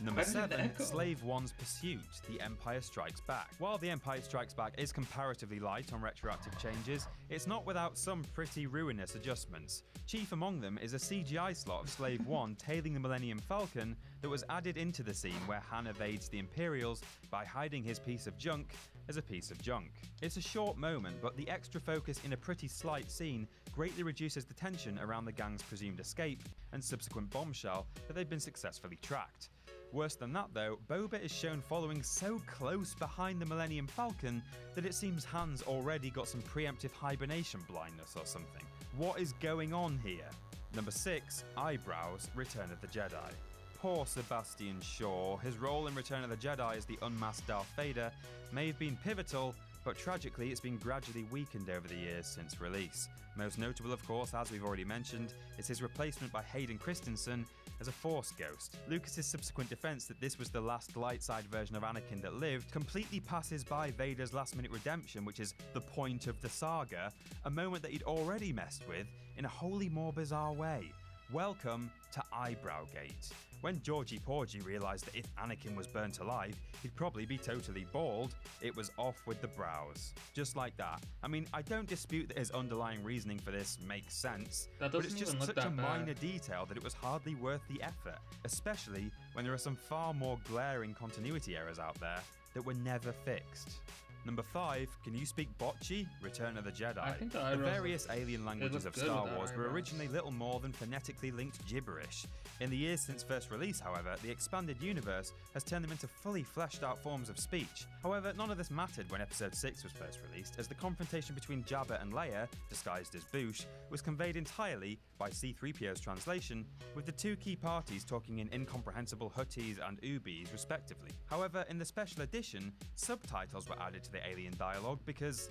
Number 7, Slave One's Pursuit, The Empire Strikes Back. While The Empire Strikes Back is comparatively light on retroactive changes, it's not without some pretty ruinous adjustments. Chief among them is a CGI slot of Slave One tailing the Millennium Falcon that was added into the scene where Han evades the Imperials by hiding his piece of junk as a piece of junk. It's a short moment, but the extra focus in a pretty slight scene greatly reduces the tension around the gang's presumed escape and subsequent bombshell that they've been successfully tracked. Worse than that though, Boba is shown following so close behind the Millennium Falcon that it seems Han's already got some preemptive hibernation blindness or something. What is going on here? Number 6, Eyebrows, Return of the Jedi. Poor Sebastian Shaw. His role in Return of the Jedi as the unmasked Darth Vader may have been pivotal, but tragically it's been gradually weakened over the years since release. Most notable, of course, as we've already mentioned, is his replacement by Hayden Christensen as a Force ghost. Lucas's subsequent defense that this was the last light side version of Anakin that lived completely passes by Vader's last-minute redemption, which is the point of the saga, a moment that he'd already messed with in a wholly more bizarre way. Welcome to Eyebrowgate. When Georgie Porgy realised that if Anakin was burnt alive, he'd probably be totally bald, it was off with the brows. Just like that. I mean, I don't dispute that his underlying reasoning for this makes sense, but it's just such a minor detail that it was hardly worth the effort, especially when there are some far more glaring continuity errors out there that were never fixed. Number 5, Can You Speak Bocce? Return of the Jedi. I think the various alien languages of Star Wars were originally little more than phonetically linked gibberish. In the years since first release, however, the expanded universe has turned them into fully fleshed out forms of speech. However, none of this mattered when Episode 6 was first released, as the confrontation between Jabba and Leia, disguised as Boushh, was conveyed entirely by C-3PO's translation, with the two key parties talking in incomprehensible Hutties and Ubis respectively. However, in the special edition, subtitles were added to the alien dialogue because,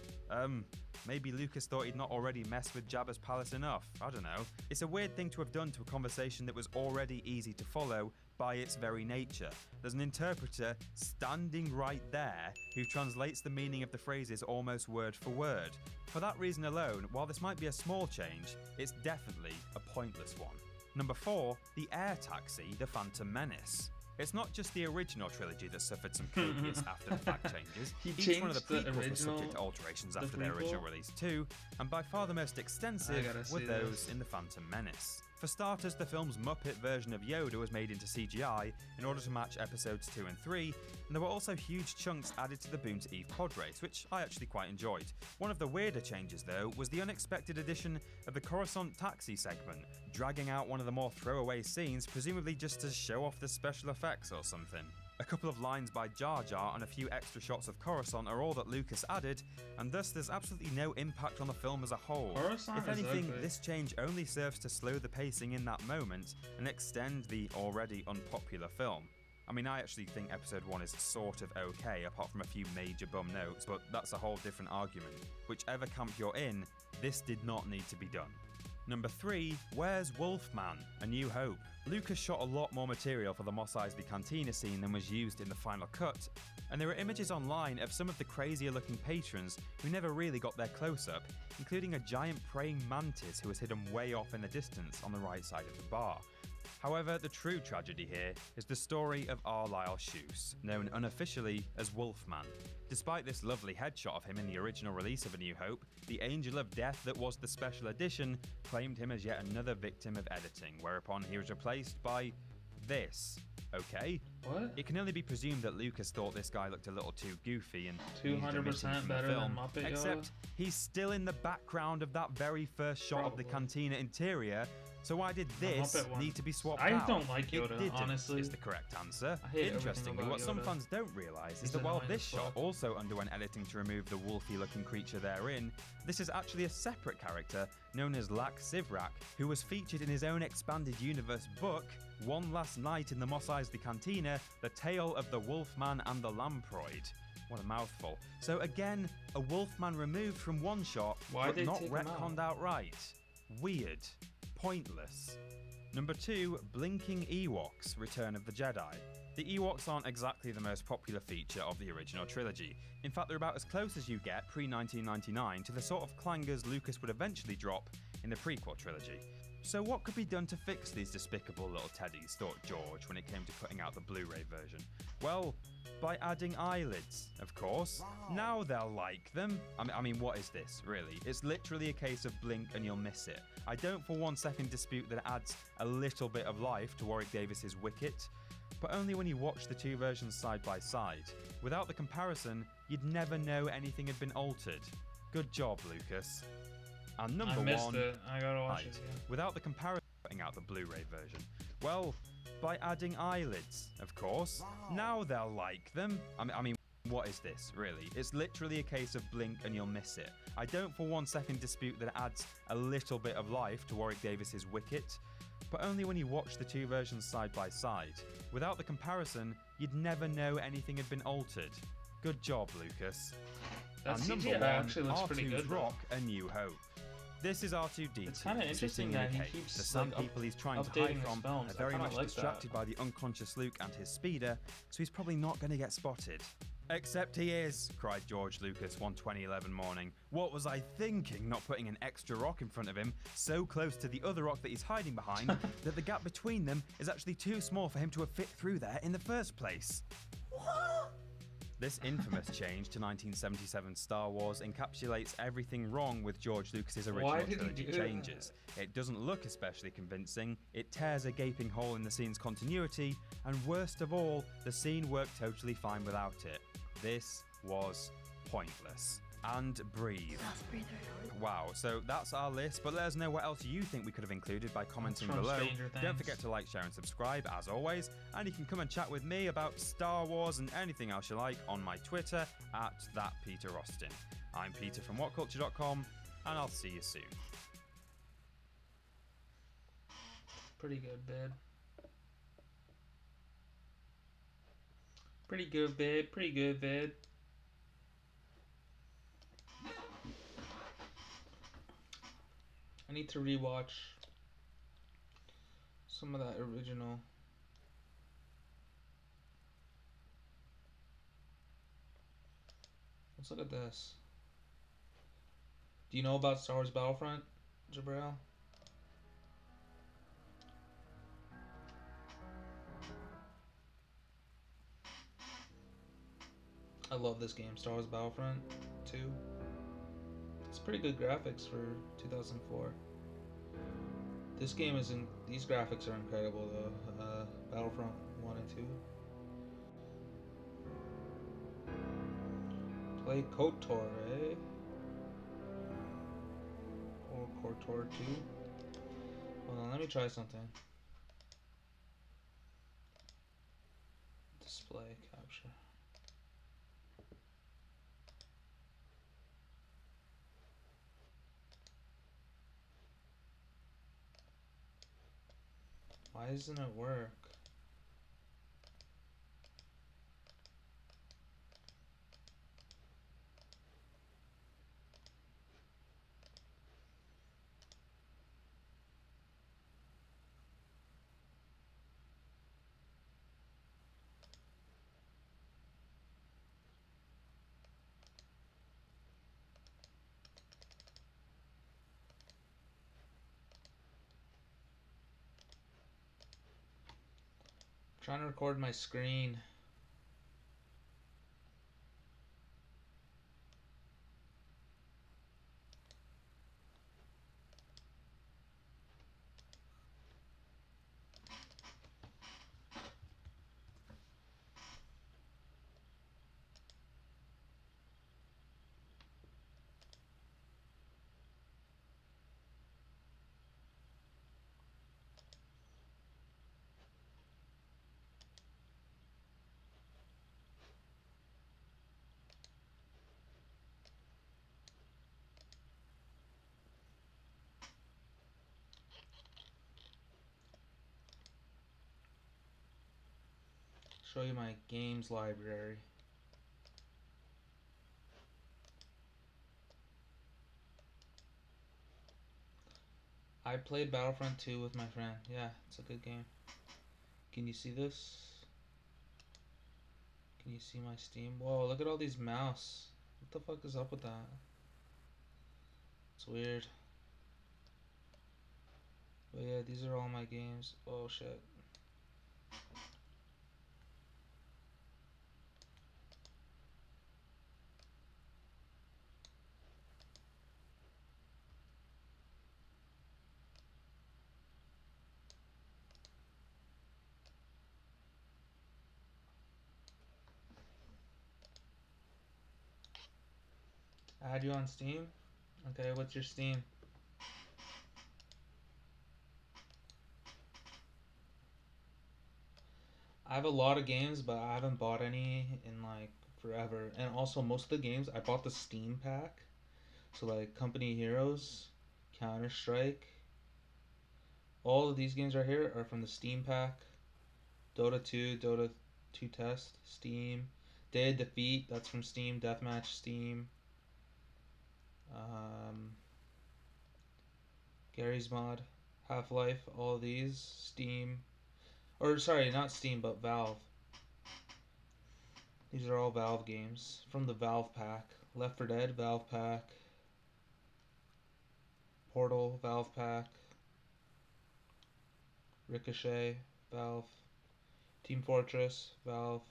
maybe Lucas thought he'd not already messed with Jabba's palace enough. I don't know. It's a weird thing to have done to a conversation that was already easy to follow by its very nature. There's an interpreter standing right there who translates the meaning of the phrases almost word for word. For that reason alone, while this might be a small change, it's definitely a pointless one. Number 4, The Air Taxi, The Phantom Menace. It's not just the original trilogy that suffered some copious after-the-fact changes. Each one of the prequels was subject to alterations after their original release too, and by far the most extensive were those in The Phantom Menace. For starters, the film's Muppet version of Yoda was made into CGI in order to match episodes 2 and 3, and there were also huge chunks added to the Boonta Eve pod race, which I actually quite enjoyed. One of the weirder changes, though, was the unexpected addition of the Coruscant taxi segment, dragging out one of the more throwaway scenes, presumably just to show off the special effects or something. A couple of lines by Jar Jar and a few extra shots of Coruscant are all that Lucas added, and thus there's absolutely no impact on the film as a whole. Coruscant if anything, ugly. this change only serves to slow the pacing in that moment and extend the already unpopular film. I mean, I actually think episode 1 is sort of okay, apart from a few major bum notes, but that's a whole different argument. Whichever camp you're in, this did not need to be done. Number 3, Where's Wolfman? A New Hope. Lucas shot a lot more material for the Mos Eisley Cantina scene than was used in the final cut, and there are images online of some of the crazier looking patrons who never really got their close-up, including a giant praying mantis who was hidden way off in the distance on the right side of the bar. However, the true tragedy here is the story of Arlyle Shoes, known unofficially as Wolfman. Despite this lovely headshot of him in the original release of A New Hope, the Angel of Death that was the special edition claimed him as yet another victim of editing, whereupon he was replaced by this. Okay? What? It can only be presumed that Lucas thought this guy looked a little too goofy and 200% better than Muppet Yoda. Except he's still in the background of that very first shot of the cantina interior. So why did this need to be swapped out? I don't like Yoda, it didn't, honestly. is the correct answer. I hate Interestingly, what some Yoda. fans don't realise is that while this shot also underwent editing to remove the wolfy-looking creature therein, this is actually a separate character known as Lak Sivrak, who was featured in his own expanded universe book, One Last Night in the Mos Eisley Cantina, The Tale of the Wolfman and the Lamproid. What a mouthful. So again, a Wolfman removed from one shot, but not retconned outright. Weird. Pointless. Number 2, Blinking Ewoks, Return of the Jedi. The Ewoks aren't exactly the most popular feature of the original trilogy. In fact, they're about as close as you get pre-1999 to the sort of clangers Lucas would eventually drop in the prequel trilogy. So what could be done to fix these despicable little teddies, thought George when it came to putting out the Blu-ray version? Well, by adding eyelids, of course. Now they'll like them. I mean, what is this, really? It's literally a case of blink and you'll miss it. I don't for 1 second dispute that it adds a little bit of life to Warwick Davis's Wicket, but only when you watch the two versions side by side. Without the comparison, you'd never know anything had been altered. Good job, Lucas. And number I missed one, it. I gotta watch it again. Without the comparison, putting out the Blu-ray version. Well, by adding eyelids, of course. Now they'll like them. I mean, what is this, really? It's literally a case of blink and you'll miss it. I don't for 1 second dispute that it adds a little bit of life to Warwick Davis's Wicket, but only when you watch the two versions side by side. Without the comparison, you'd never know anything had been altered. Good job, Lucas. That and number CGI one, actually looks pretty R2's good, Rock A New Hope. This is R2-D2 It's kinda interesting sitting in that a he cave. keeps, The sand like, people he's trying to updating hide his from films. are I very kinda much like distracted by the unconscious Luke and his speeder, so he's probably not going to get spotted. Except he is, cried George Lucas one 2011 morning. What was I thinking, not putting an extra rock in front of him, so close to the other rock that he's hiding behind, that the gap between them is actually too small for him to have fit through there in the first place. This infamous change to 1977 Star Wars encapsulates everything wrong with George Lucas's original Why did he trilogy do changes. It doesn't look especially convincing, it tears a gaping hole in the scene's continuity, and worst of all, the scene worked totally fine without it. This was pointless. And breathe. Wow, so that's our list, but let us know what else you think we could have included by commenting from below. Stranger Don't Things. forget to like, share and subscribe as always, and you can come and chat with me about Star Wars and anything else you like on my Twitter at @ThatPeterAustin. I'm Peter from WhatCulture.com, and I'll see you soon. Pretty good, babe. Pretty good, babe. Pretty good, babe. I need to rewatch some of that original. Let's look at this. Do you know about Star Wars Battlefront, Jabril? I love this game, Star Wars Battlefront 2. It's pretty good graphics for 2004. This game isn't. These graphics are incredible though. Battlefront 1 and 2. Play KOTOR, eh? Or KOTOR 2. Hold on, let me try something. Display capture. Why doesn't it work? Trying to record my screen. Show you my games library. I played Battlefront 2 with my friend. Yeah, it's a good game. Can you see this? Can you see my Steam? Whoa, look at all these mouse. What the fuck is up with that? It's weird. But yeah, these are all my games. Oh shit. Add you on Steam? Okay, what's your Steam? I have a lot of games, but I haven't bought any in like forever. And also, most of the games, I bought the Steam pack. So like Company Heroes, Counter-Strike. All of these games right here are from the Steam pack. Dota 2, Dota 2 Test, Steam. Day of Defeat, that's from Steam. Deathmatch, Steam. Gary's Mod, Half-Life, all of these, Steam. Or sorry, not Steam, but Valve. These are all Valve games from the Valve pack. Left 4 Dead, Valve pack. Portal, Valve pack. Ricochet, Valve. Team Fortress, Valve.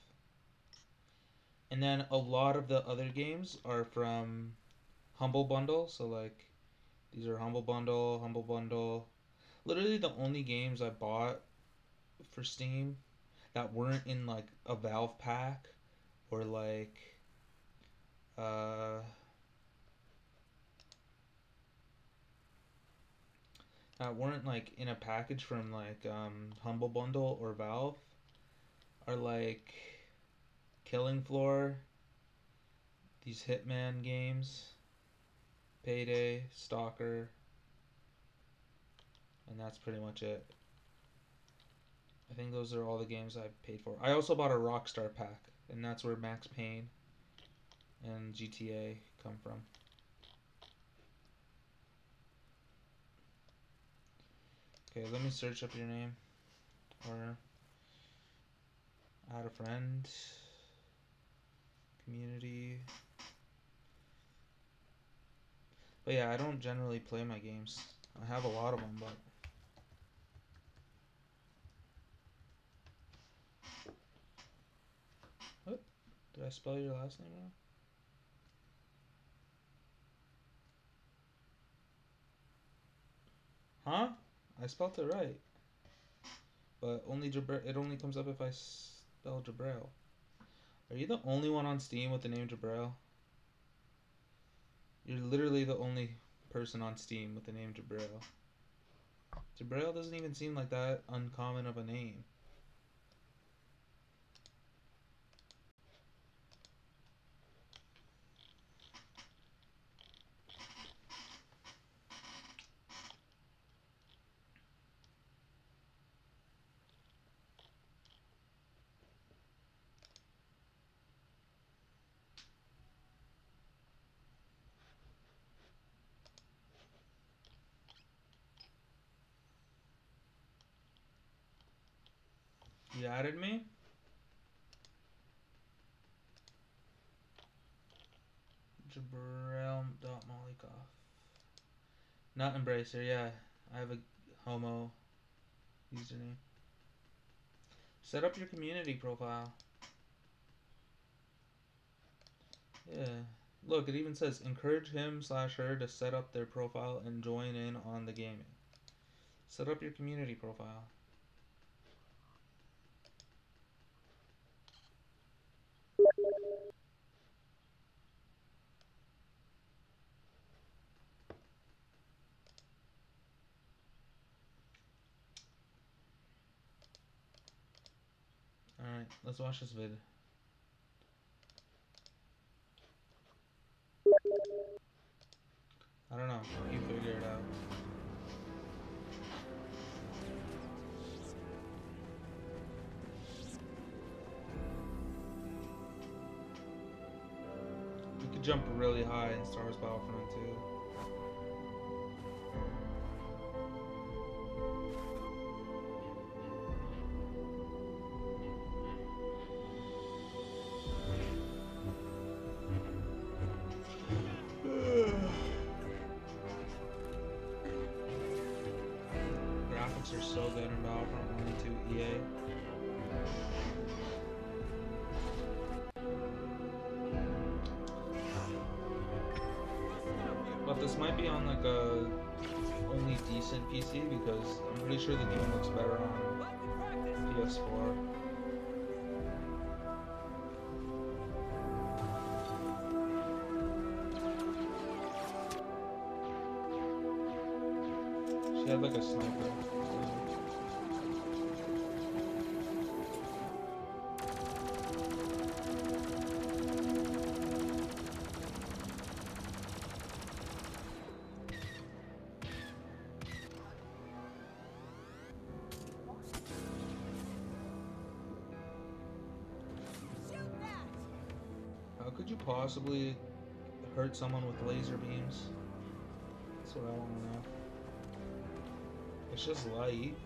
And then a lot of the other games are from Humble Bundle. So like, these are Humble Bundle, Humble Bundle. Literally the only games I bought for Steam that weren't in like a Valve pack or like that weren't like in a package from like Humble Bundle or Valve are like Killing Floor, these Hitman games, Payday, Stalker, and that's pretty much it. I think those are all the games I paid for. I also bought a Rockstar pack, and that's where Max Payne and GTA come from. Okay, let me search up your name or add a friend, community. But yeah, I don't generally play my games. I have a lot of them, but what? Did I spell your last name wrong? Huh? I spelled it right. But only it only comes up if I spell Jabril. Are you the only one on Steam with the name Jabril? You're literally the only person on Steam with the name Jabril. Jabril doesn't even seem like that uncommon of a name. You added me? Jabril.Malikov. Not Embracer, yeah. I have a homo username. Set up your community profile. Yeah. Look, it even says encourage him/her to set up their profile and join in on the gaming. Set up your community profile. Alright, let's watch this vid. I don't know. You figure it out. You could jump really high in Star Wars Battlefront 2. graphics are so good in Battlefront 1 and 2 EA. But this might be on like a only decent PC because I'm pretty sure the game looks better on PS4. She had like a sniper. How could you possibly hurt someone with laser beams? That's what I want to know. It's just light.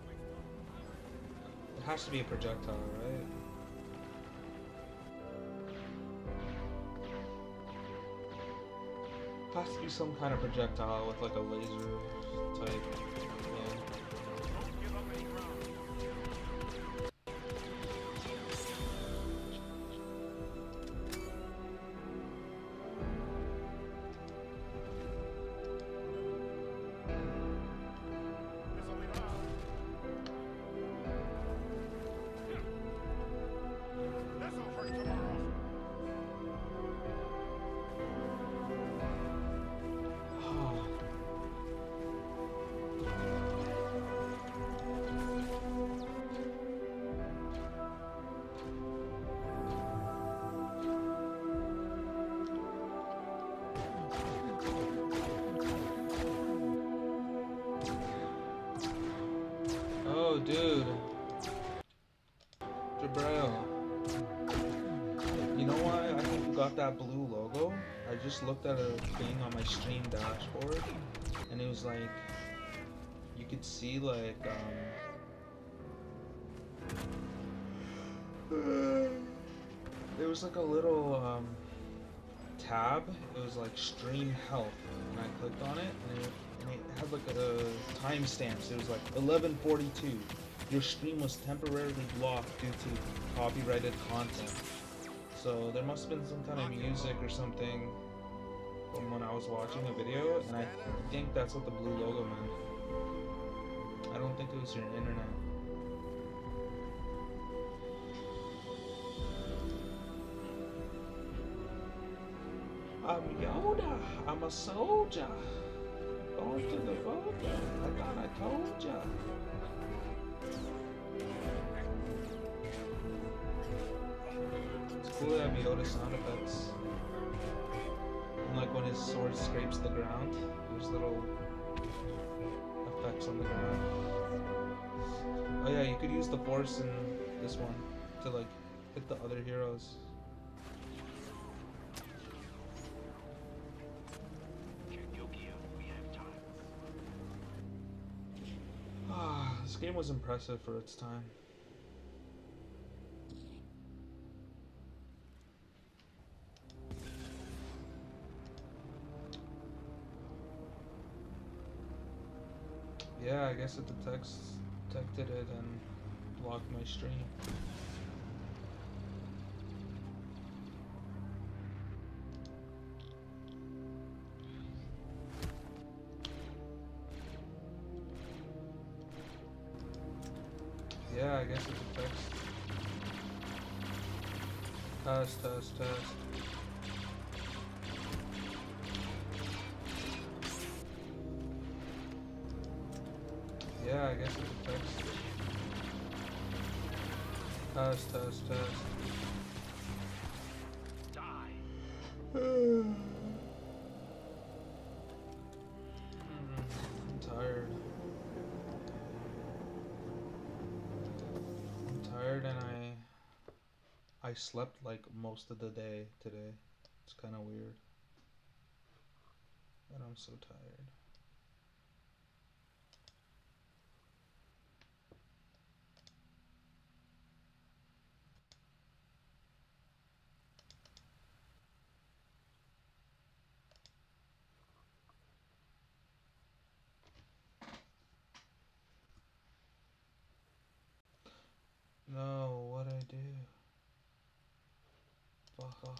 It has to be a projectile, right? It has to be some kind of projectile with like a laser type. Oh, dude. Jabril. You know why I think you got that blue logo? I just looked at a thing on my stream dashboard, and it was like, you could see like, there was like a little, tab. It was like stream health, and I clicked on it, and it had like a timestamps. It was like 11:42. Your stream was temporarily blocked due to copyrighted content. So there must have been some kind of music or something from when I was watching a video, and I think that's what the blue logo meant. I don't think it was your internet. I'm Yoda. I'm a soldier. Going to the voter. I thought I told ya. It's cool to have Yoda sound effects. And like when his sword scrapes the ground, there's little effects on the ground. Oh yeah, you could use the Force in this one to like hit the other heroes. This game was impressive for its time. Yeah, I guess it detected it and blocked my stream. Yeah, I guess it detects. Test. Yeah, I guess it detects. Test. Die. I'm tired. And I slept like most of the day today. It's kind of weird. And I'm so tired. No, what'd I do? Fuck.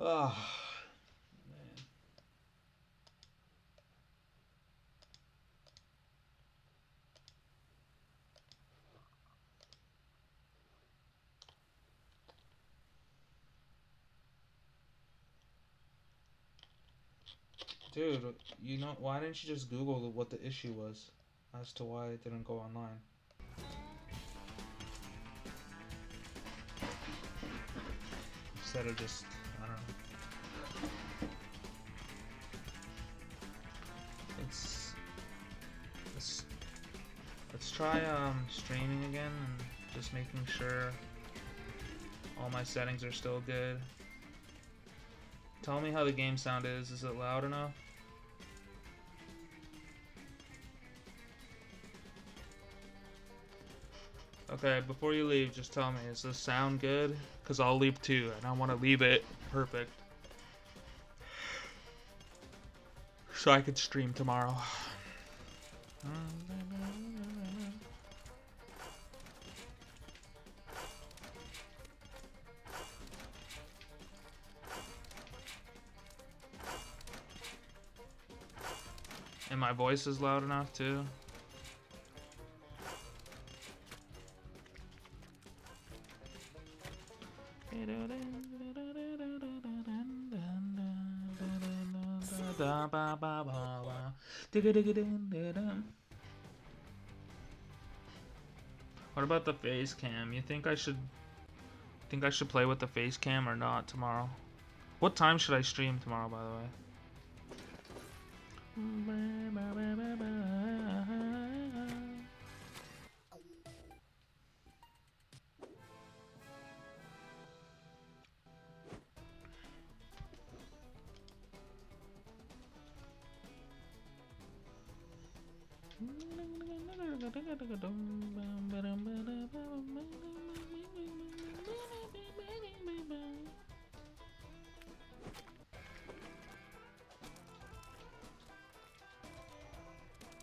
Ah, man. Dude, you know, why didn't you just Google what the issue was as to why it didn't go online? Instead of just, I don't know. Let's try streaming again and just making sure all my settings are still good. Tell me how the game sound is. Is it loud enough? Okay, before you leave, just tell me, is this sound good? Because I'll leave too, and I want to leave it perfect. So I could stream tomorrow. And my voice is loud enough too. What about the face cam? You think I should play with the face cam or not tomorrow? What time should I stream tomorrow, by the way?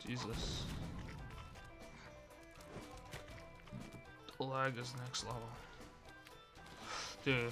Jesus. The lag is next level. Dude.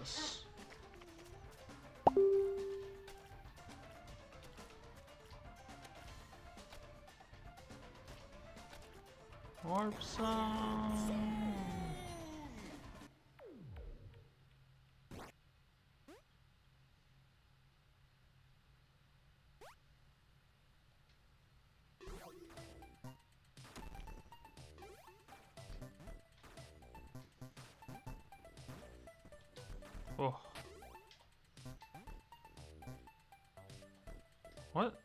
Jesus. Warp song. Oh. What?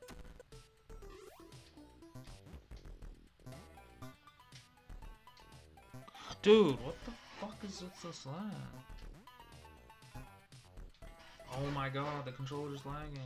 Dude, what the fuck is this lag? Oh my god, the controller's lagging.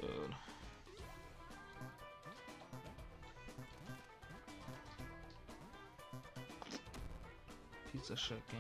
Dude. Piece of shit game.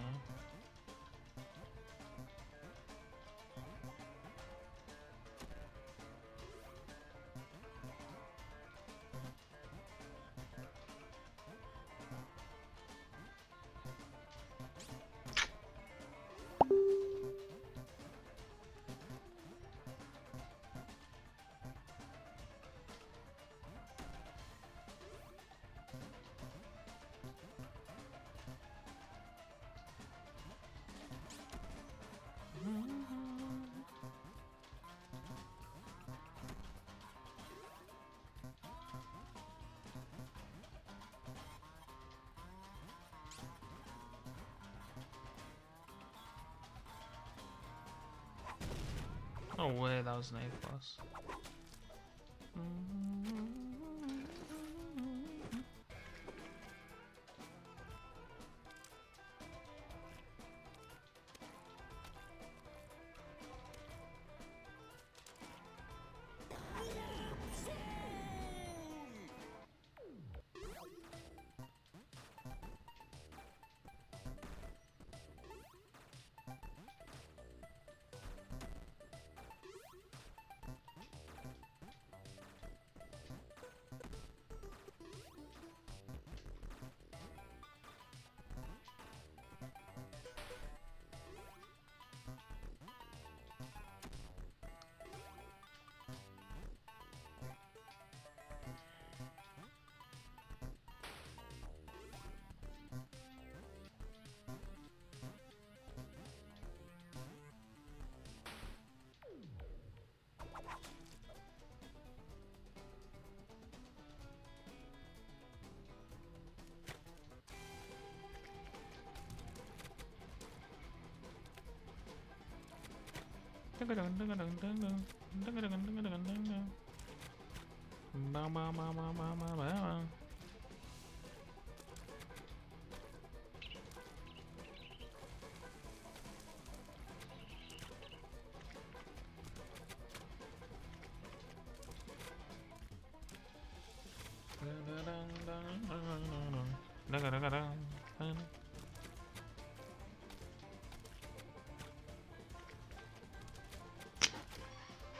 No way, that was an A+.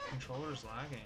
Controller's lagging.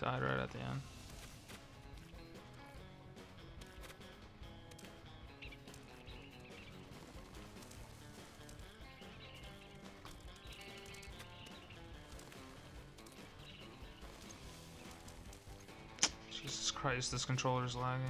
Died right at the end. Jesus Christ, this controller's lagging.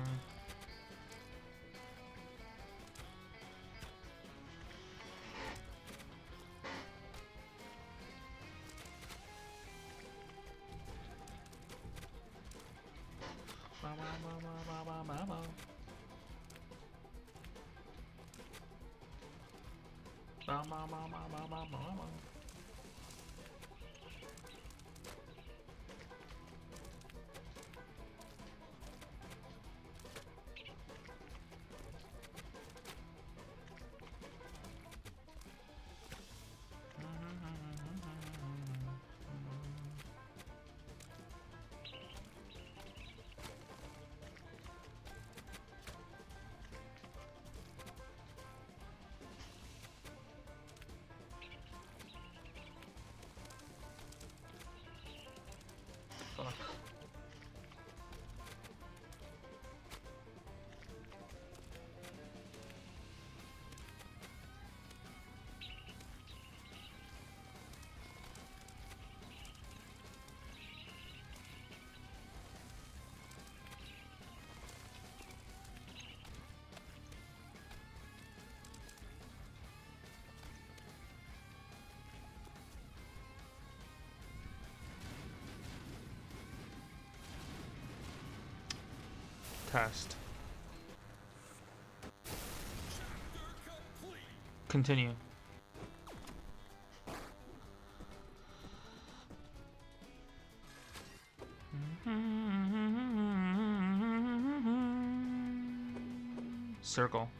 Test. Continue. Circle.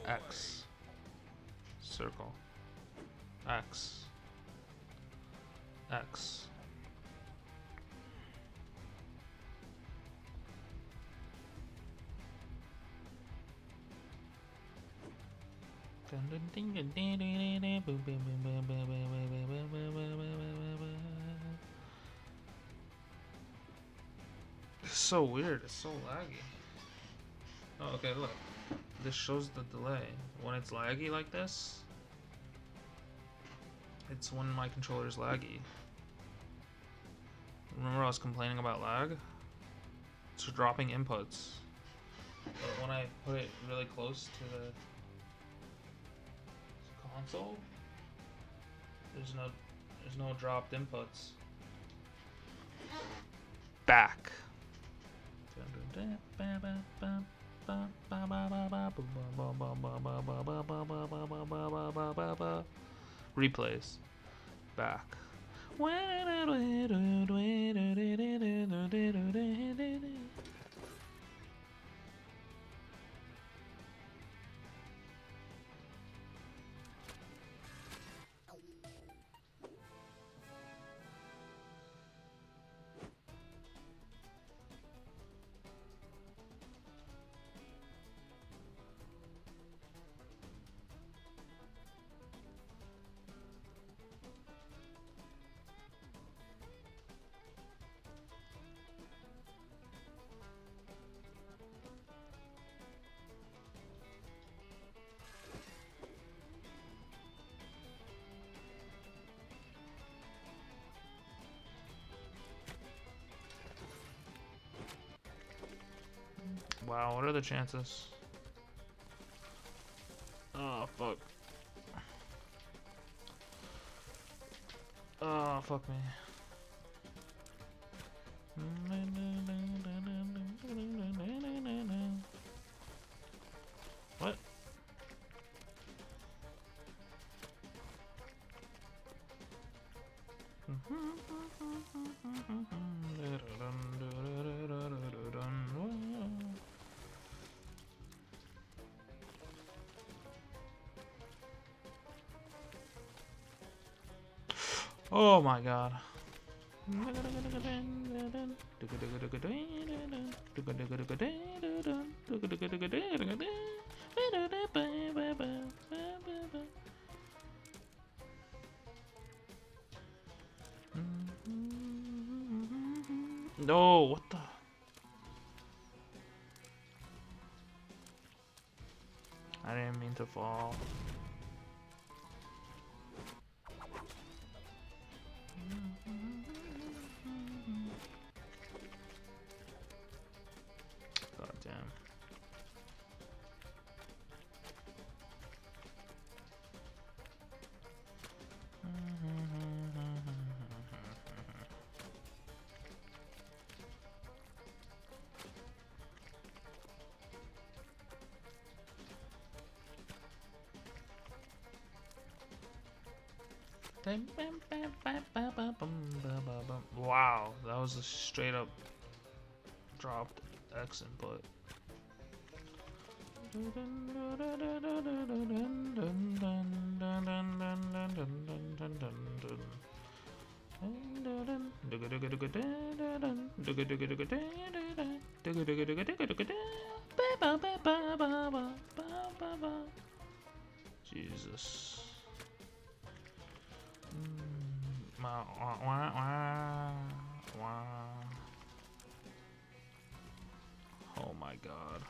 X. Circle. X. X. It's so weird, it's so laggy. Oh, okay, look. This shows the delay. When it's laggy like this, it's when my controller is laggy. Remember I was complaining about lag? It's dropping inputs. But when I put it really close to the console, there's no dropped inputs. Back. Replays. Back. Wow, what are the chances? Oh, fuck. Oh, fuck me. What? Oh my god. No, what the? I didn't mean to fall. God damn. Wow, that was a straight up dropped X input. Jesus. Oh my god.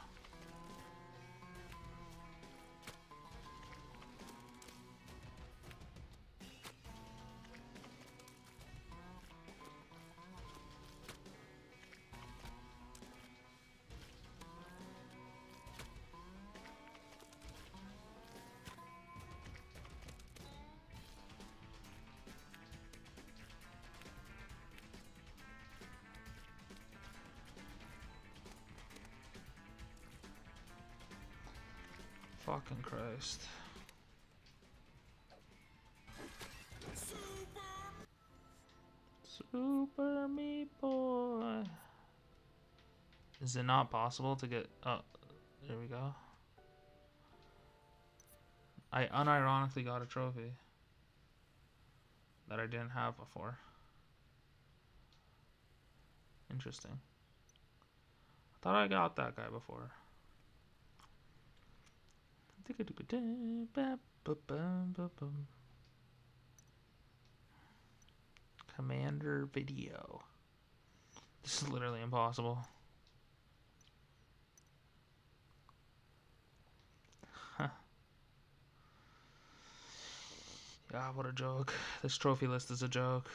Fucking Christ. Super Meat Boy. Is it not possible to get... Oh, there we go. I unironically got a trophy that I didn't have before. Interesting. I thought I got that guy before. Commander video. This is literally impossible. Huh. Yeah, what a joke. This trophy list is a joke.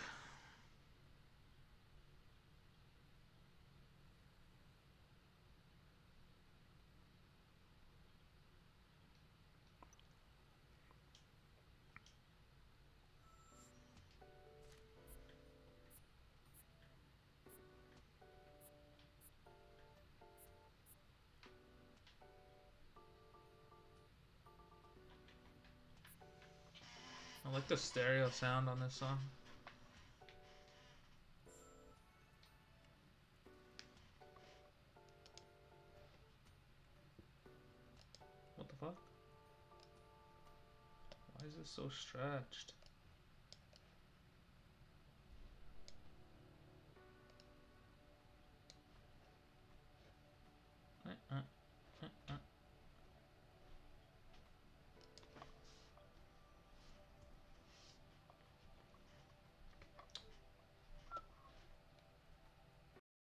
I like the stereo sound on this song. What the fuck? Why is this so stretched?